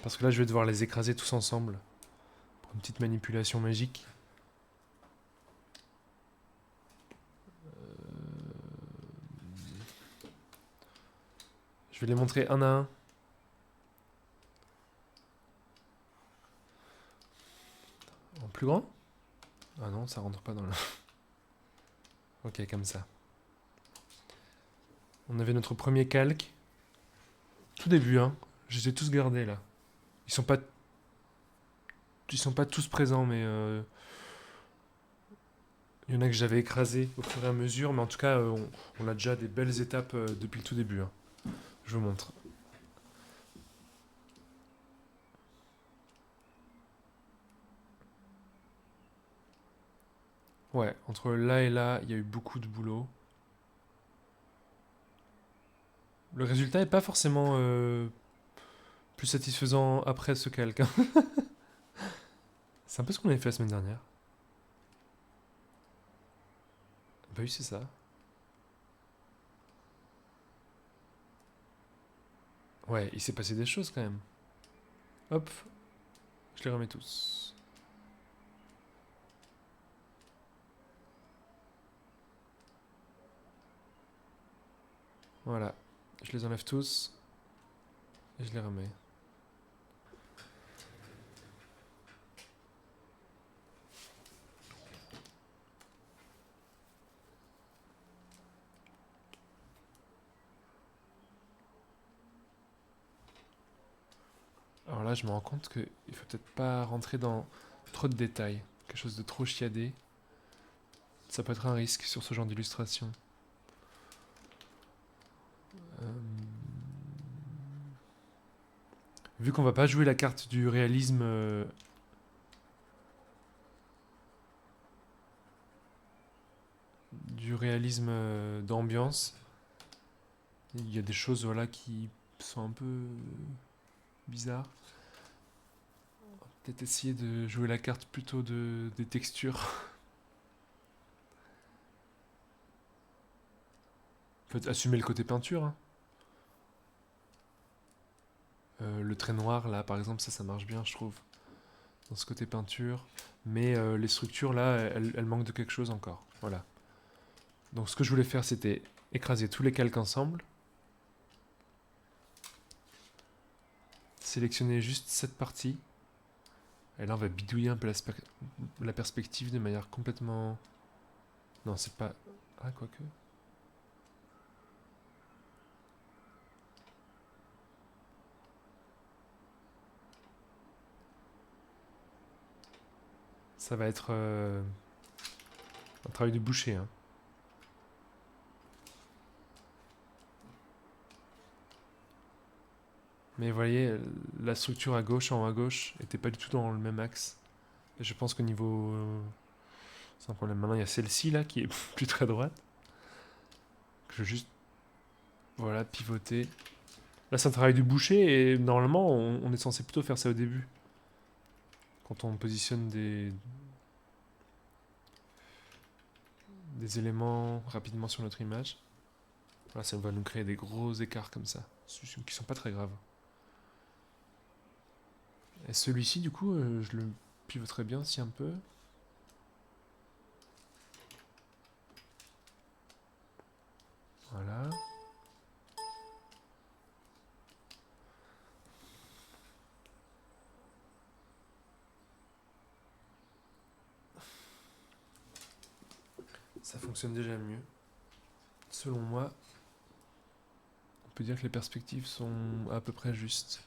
Parce que là, je vais devoir les écraser tous ensemble. Pour une petite manipulation magique. Je vais les montrer un à un. En plus grand? Ah non, ça rentre pas dans le... Ok, comme ça. On avait notre premier calque. Tout début, hein. Je les ai tous gardés, là. Ils sont pas... Ils sont pas tous présents, mais... Il y en a que j'avais écrasé au fur et à mesure, mais en tout cas, on a déjà des belles étapes depuis le tout début, hein. Je vous montre. Ouais, entre là et là, il y a eu beaucoup de boulot. Le résultat est pas forcément plus satisfaisant après ce calque, hein. C'est un peu ce qu'on avait fait la semaine dernière. Bah oui, c'est ça. Ouais, il s'est passé des choses quand même. Hop, je les remets tous. Voilà, je les enlève tous et je les remets. Alors là, je me rends compte qu'il faut peut-être pas rentrer dans trop de détails. Quelque chose de trop chiadé. Ça peut être un risque sur ce genre d'illustration. Euh, Vu qu'on va pas jouer la carte du réalisme d'ambiance, il y a des choses voilà qui sont un peu bizarres. On va peut-être essayer de jouer la carte plutôt des textures. Faut assumer le côté peinture, hein. Le trait noir là par exemple, ça marche bien je trouve dans ce côté peinture, mais les structures là elles manquent de quelque chose encore, voilà. Donc ce que je voulais faire c'était écraser tous les calques ensemble, sélectionner juste cette partie, et là on va bidouiller un peu la perspective de manière complètement... Non c'est pas... Ah quoique... Ça va être un travail de boucher, hein. Mais vous voyez, la structure à gauche, en haut à gauche, était pas du tout dans le même axe. Et je pense qu'au niveau... c'est un problème. Maintenant, il y a celle-ci, là, qui est plus très droite. Que je vais juste... Voilà, pivoter. Là, c'est un travail de boucher, et normalement, on est censé plutôt faire ça au début. Quand on positionne des éléments rapidement sur notre image. Voilà, ça va nous créer des gros écarts comme ça, qui sont pas très graves. Et celui-ci, du coup, je le pivoterai bien si un peu. Voilà. Ça fonctionne déjà mieux. Selon moi, on peut dire que les perspectives sont à peu près justes.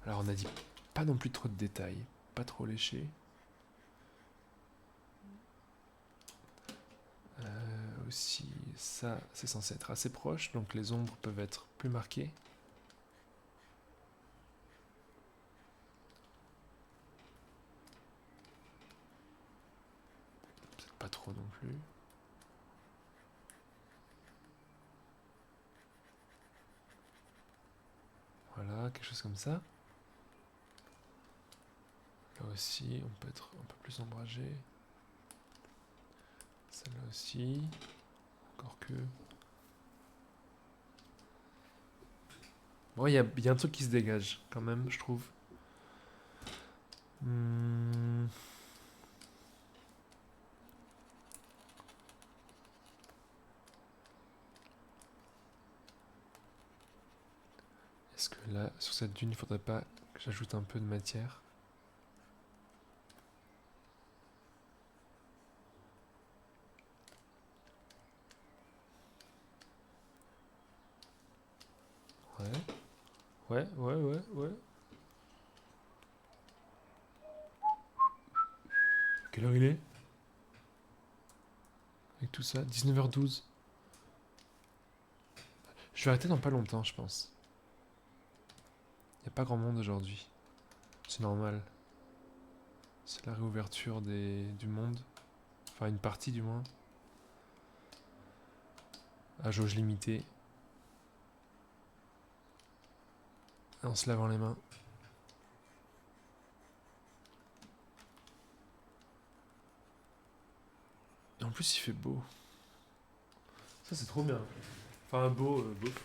Alors on a dit pas non plus trop de détails, pas trop léché. Aussi, ça c'est censé être assez proche, donc les ombres peuvent être plus marquées. Peut-être pas trop non plus. Voilà, quelque chose comme ça. Là aussi, on peut être un peu plus ombragé. Celle-là aussi. Encore que... Bon, il y a un truc qui se dégage, quand même, je trouve. Hmm. Est-ce que là, sur cette dune, il faudrait pas que j'ajoute un peu de matière? Ouais. Ouais. Quelle heure il est? Avec tout ça, 19h12. Je vais arrêter dans pas longtemps, je pense. Y a pas grand monde aujourd'hui. C'est normal. C'est la réouverture du monde. Enfin, une partie du moins. À jauge limitée. En se lavant les mains. Et en plus, il fait beau. Ça, c'est trop bien. Enfin, beau, bof.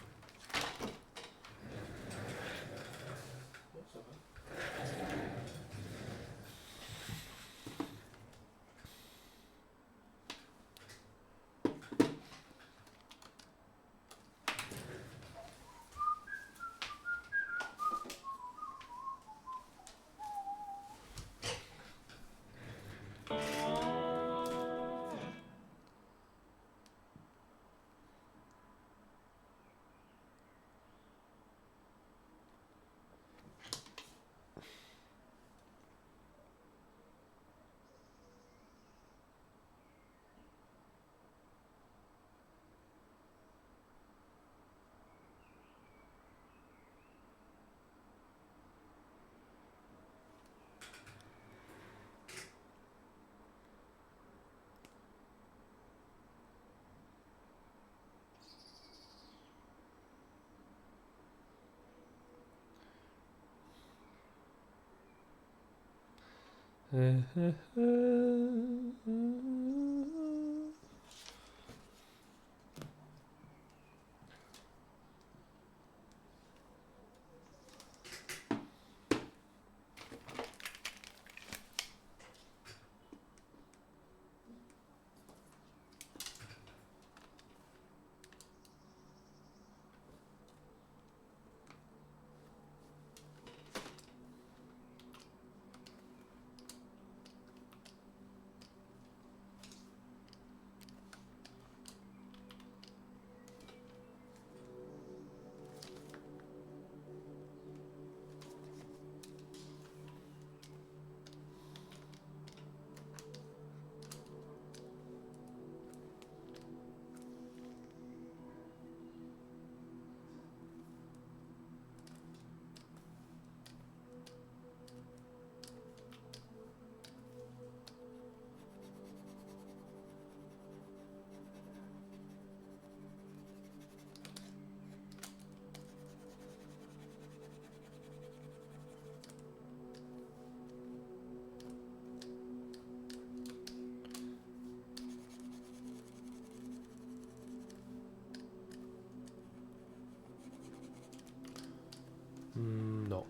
Non.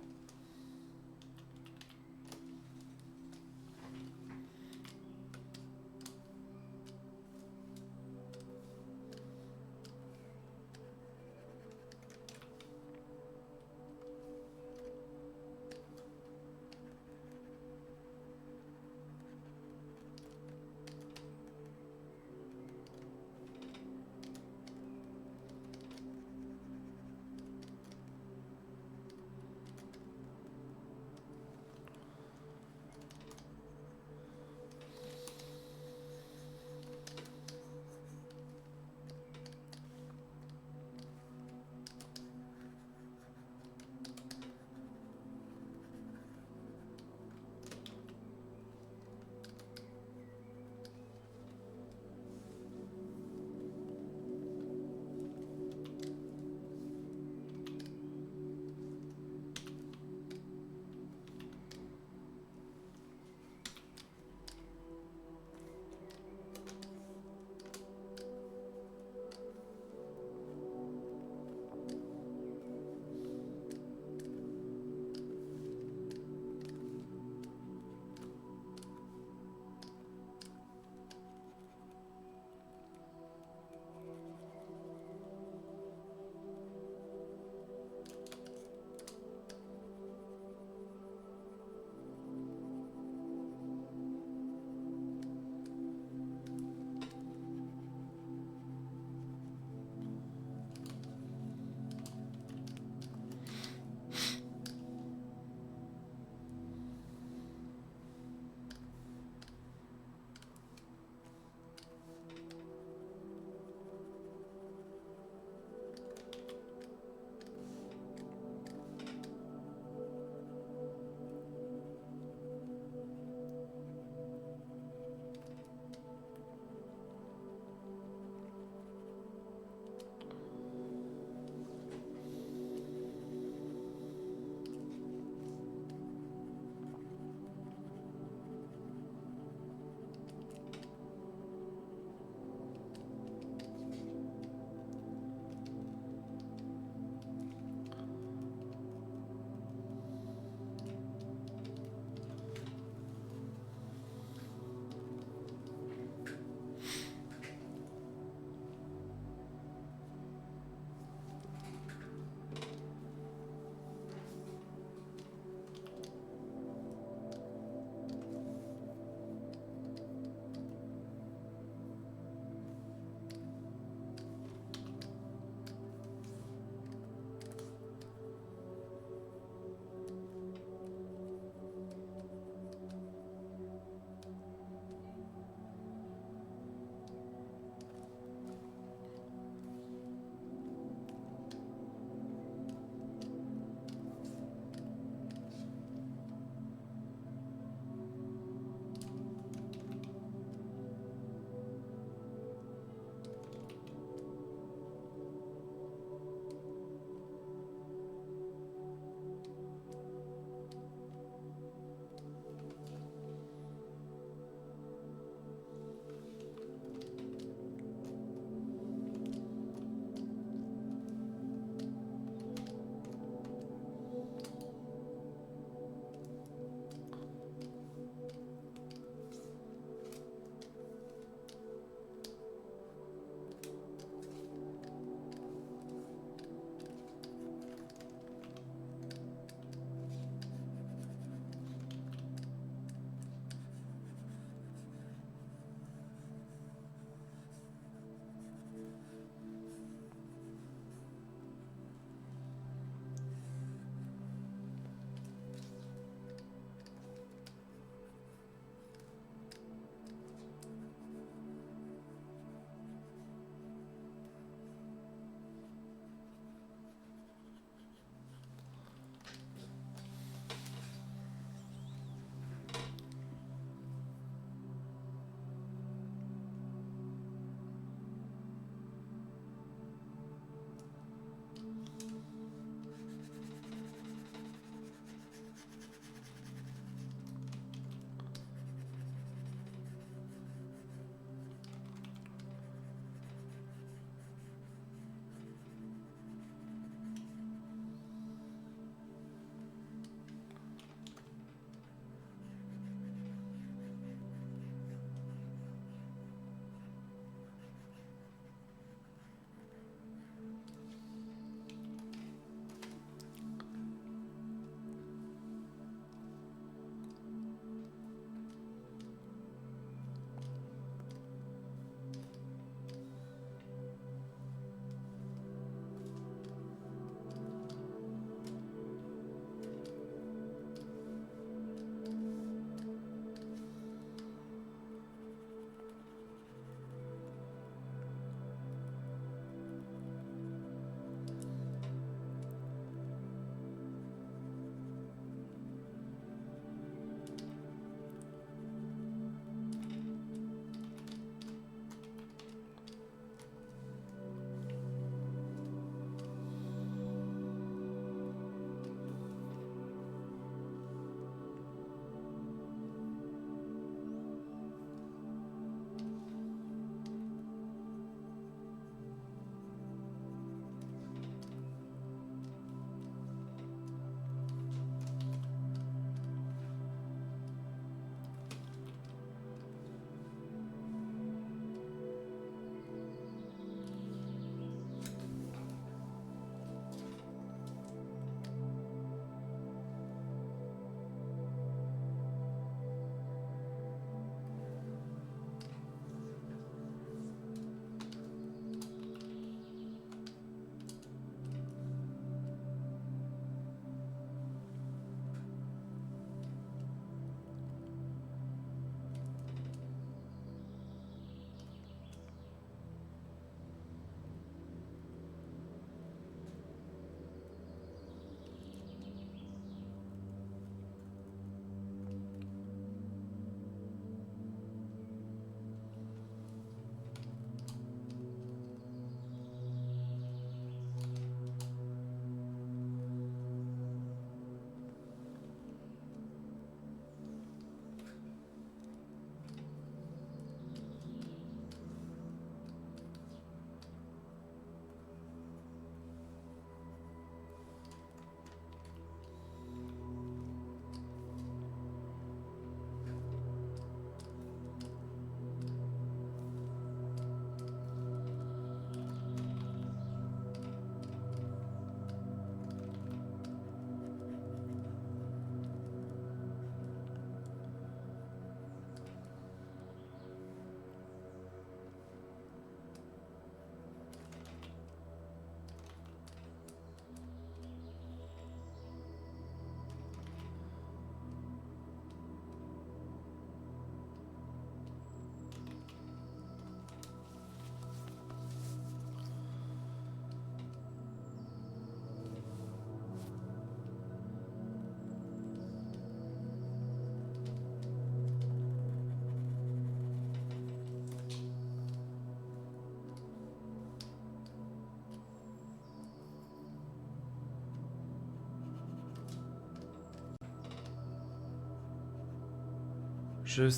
Je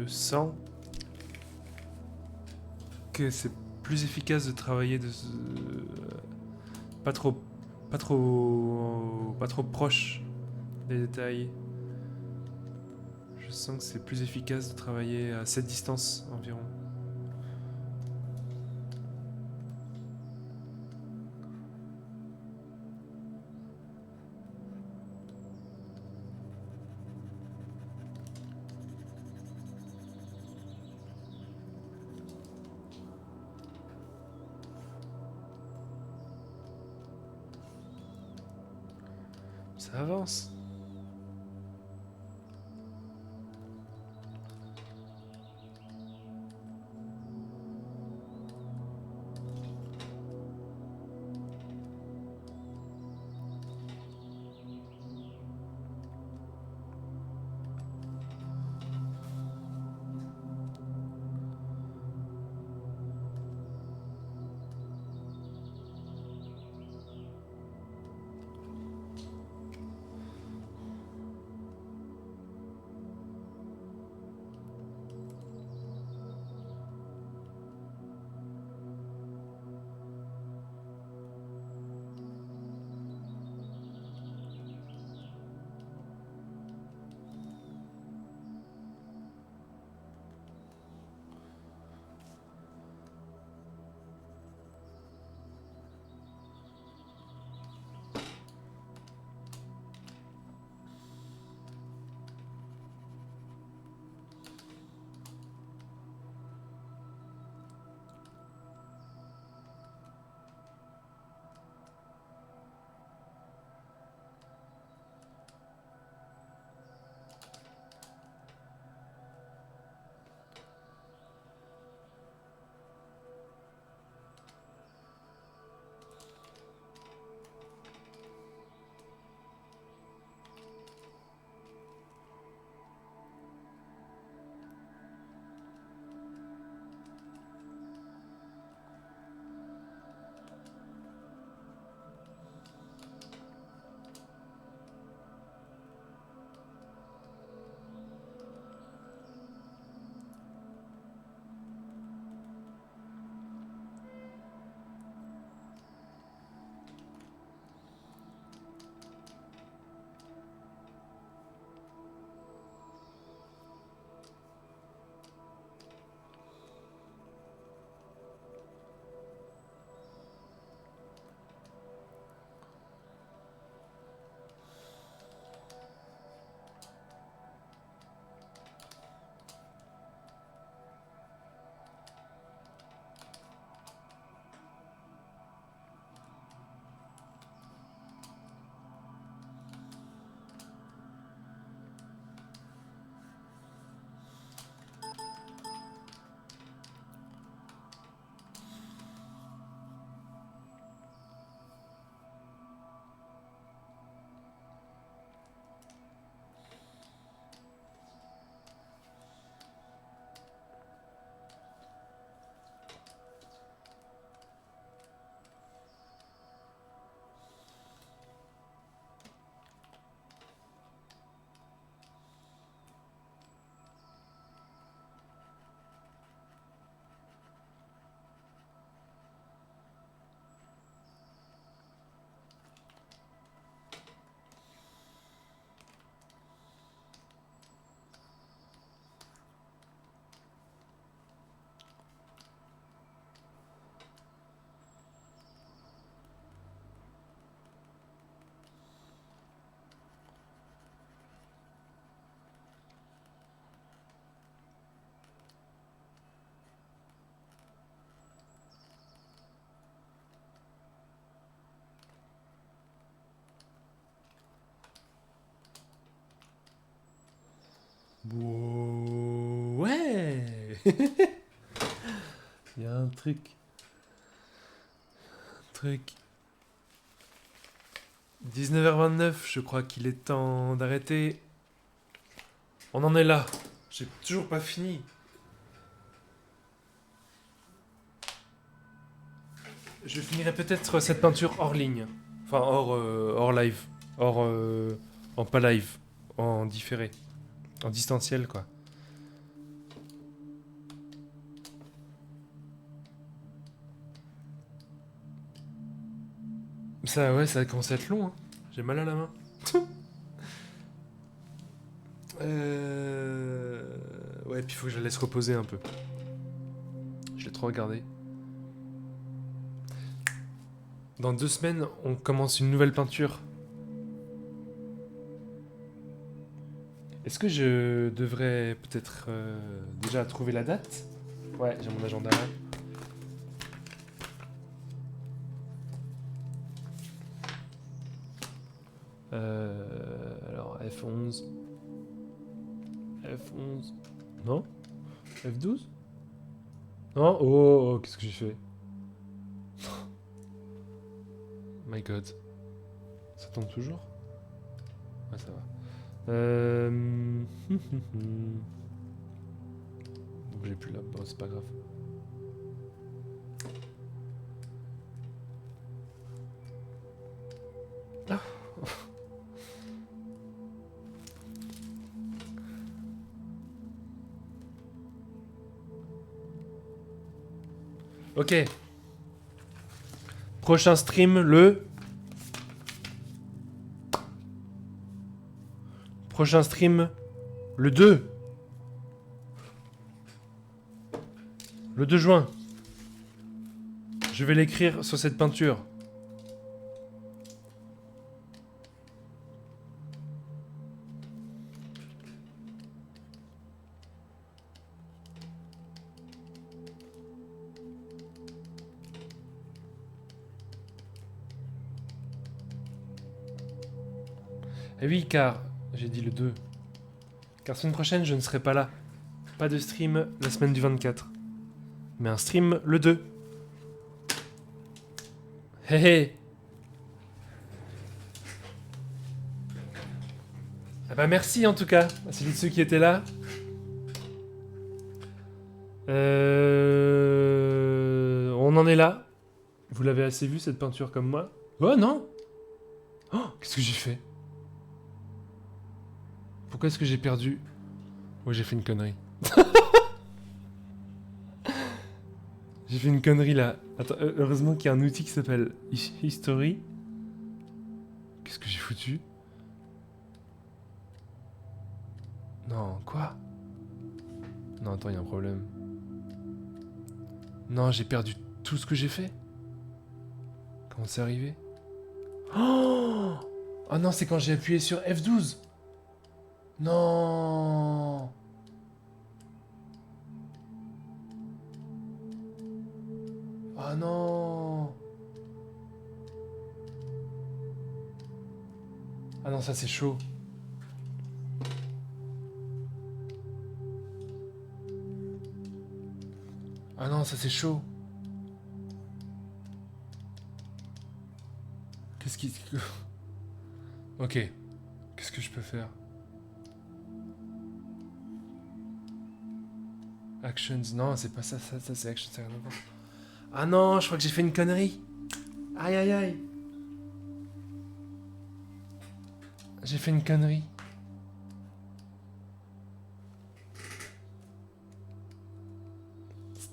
sens que c'est plus efficace de travailler pas trop proche des détails. Je sens que c'est plus efficace de travailler à cette distance environ. Ça avance. Ouais. Il y a un truc. 19h29, je crois qu'il est temps d'arrêter. On en est là. J'ai toujours pas fini. Je finirai peut-être cette peinture hors ligne. Enfin, hors live. En pas live. En différé. En distanciel, quoi. Ça, ouais, ça commence à être long, hein. J'ai mal à la main. Ouais, puis il faut que je la laisse reposer un peu. Je l'ai trop regardé. Dans 2 semaines, on commence une nouvelle peinture. Est-ce que je devrais peut-être déjà trouver la date? Ouais, j'ai mon agenda là. Alors F11. F11. Non? F12? Non? Oh, qu'est-ce que j'ai fait? My god. Ça tombe toujours? Ouais, ça va. Donc j'ai plus là. Bon, c'est pas grave. Ah. Ok. Prochain stream le... Prochain stream le 2. Le 2 juin. Je vais l'écrire sur cette peinture. Eh oui, car... J'ai dit le 2. Car semaine prochaine, je ne serai pas là. Pas de stream la semaine du 24. Mais un stream le 2. Hé hé. Ah bah merci en tout cas à celui de ceux qui étaient là. On en est là. Vous l'avez assez vu cette peinture comme moi? Oh non. Oh, qu'est-ce que j'ai fait? Pourquoi est-ce que j'ai perdu? Ouais, j'ai fait une connerie. J'ai fait une connerie là. Attends, heureusement qu'il y a un outil qui s'appelle History. Qu'est-ce que j'ai foutu? Non, quoi? Non, attends, il y a un problème. Non, j'ai perdu tout ce que j'ai fait. Comment c'est arrivé? Oh! Oh non, c'est quand j'ai appuyé sur F12. Non. Ah non. Ah non, ça c'est chaud. Ah non, ça c'est chaud. Qu'est-ce qui... Ok. Qu'est-ce que je peux faire? Actions. Non, c'est pas ça, ça c'est actions, ça n'a rien à voir. Ah non, je crois que j'ai fait une connerie. Aïe aïe aïe. J'ai fait une connerie.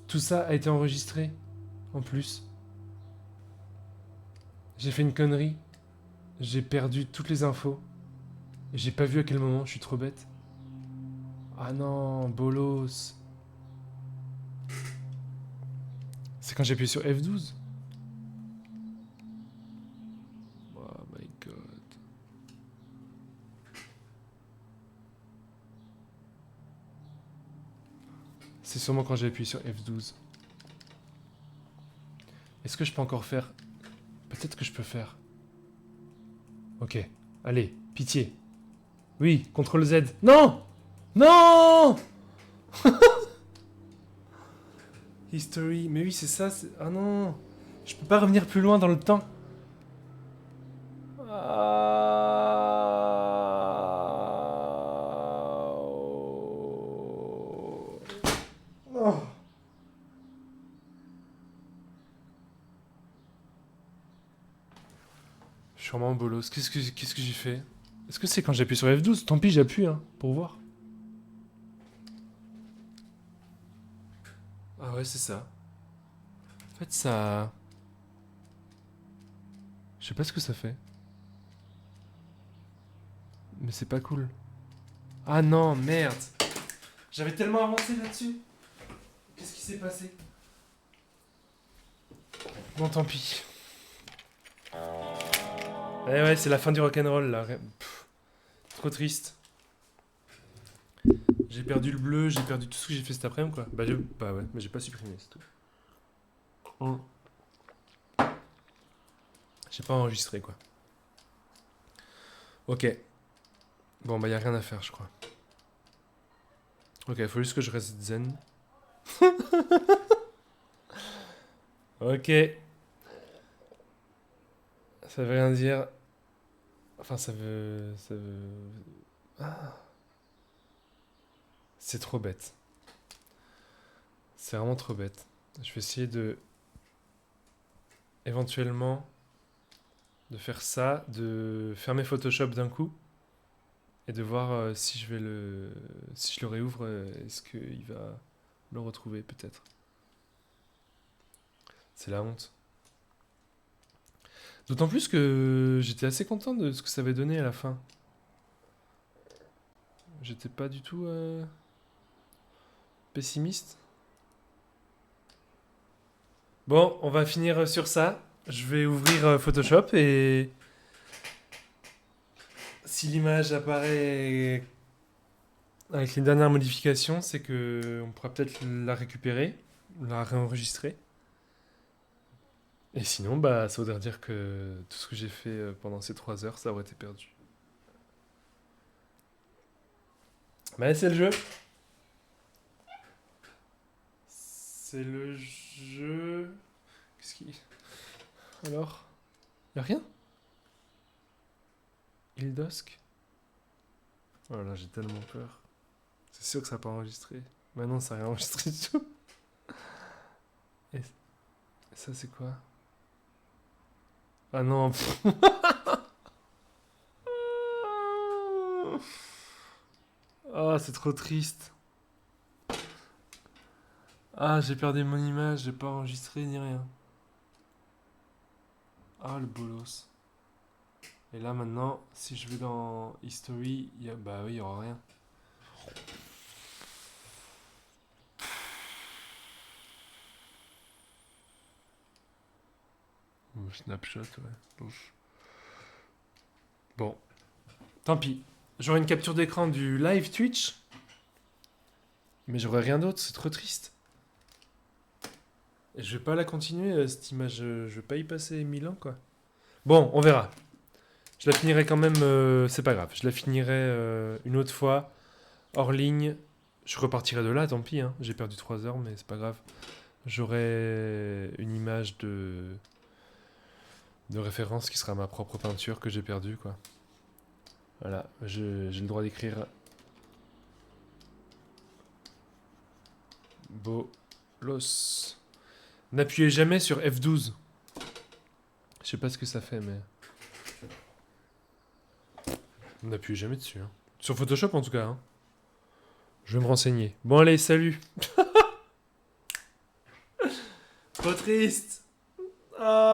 Tout ça a été enregistré. En plus. J'ai fait une connerie. J'ai perdu toutes les infos. Et j'ai pas vu à quel moment, je suis trop bête. Ah non, bolos. C'est quand j'ai appuyé sur F12. Oh my god. C'est sûrement quand j'ai appuyé sur F12. Est-ce que je peux encore faire... Peut-être que je peux faire... Ok. Allez, pitié. Oui, CTRL Z. Non! Non! History. Mais oui, c'est ça. Ah non! Je peux pas revenir plus loin dans le temps. Oh. Je suis vraiment bolos. Qu'est-ce que j'ai fait? Est-ce que c'est quand j'appuie sur F12? Tant pis, j'appuie, hein, pour voir. Ouais, c'est ça. En fait, ça... Je sais pas ce que ça fait. Mais c'est pas cool. Ah non, merde. J'avais tellement avancé là-dessus. Qu'est-ce qui s'est passé? Bon, tant pis. Eh ouais, c'est la fin du rock'n'roll là. Pff, trop triste. J'ai perdu le bleu, j'ai perdu tout ce que j'ai fait cet après-midi quoi. Bah ouais, mais j'ai pas supprimé, c'est tout. J'ai pas enregistré quoi. Ok. Bon bah y a rien à faire je crois. Ok, faut juste que je reste zen. Ok. Ça veut rien dire. Enfin ça veut... Ça veut... Ah. C'est trop bête. C'est vraiment trop bête. Je vais essayer de... Éventuellement... De faire ça, de fermer Photoshop d'un coup. Et de voir si je vais le... Si je le réouvre, est-ce qu'il va le retrouver peut-être. C'est la honte. D'autant plus que j'étais assez content de ce que ça avait donné à la fin. J'étais pas du tout pessimiste. Bon, on va finir sur ça. Je vais ouvrir Photoshop et si l'image apparaît avec les dernières modifications, c'est que on pourra peut-être la récupérer, la réenregistrer. Et sinon, bah, ça voudrait dire que tout ce que j'ai fait pendant ces 3 heures, ça aurait été perdu. Bah, c'est le jeu. C'est le jeu. Qu'est-ce qui... Alors? Y'a rien? Ildosk? Oh là, j'ai tellement peur. C'est sûr que ça n'a pas enregistré. Bah non, ça n'a rien enregistré du tout. Et ça, c'est quoi? Ah non. Ah, c'est trop triste. Ah, j'ai perdu mon image, j'ai pas enregistré ni rien. Ah, le bolos. Et là, maintenant, si je vais dans History, bah oui, il y aura rien. Snapshot, ouais. Ouf. Bon, tant pis. J'aurai une capture d'écran du live Twitch. Mais j'aurai rien d'autre, c'est trop triste. Et je vais pas la continuer, cette image. Je vais pas y passer 1000 ans, quoi. Bon, on verra. Je la finirai quand même, c'est pas grave. Je la finirai une autre fois, hors ligne. Je repartirai de là, tant pis. Hein. J'ai perdu 3 heures, mais c'est pas grave. J'aurai une image de référence qui sera ma propre peinture que j'ai perdue, quoi. Voilà, j'ai le droit d'écrire Bolos. N'appuyez jamais sur F12. Je sais pas ce que ça fait, mais... N'appuyez jamais dessus. Hein. Sur Photoshop, en tout cas. Hein. Je vais me renseigner. Bon, allez, salut. Trop triste. Ah.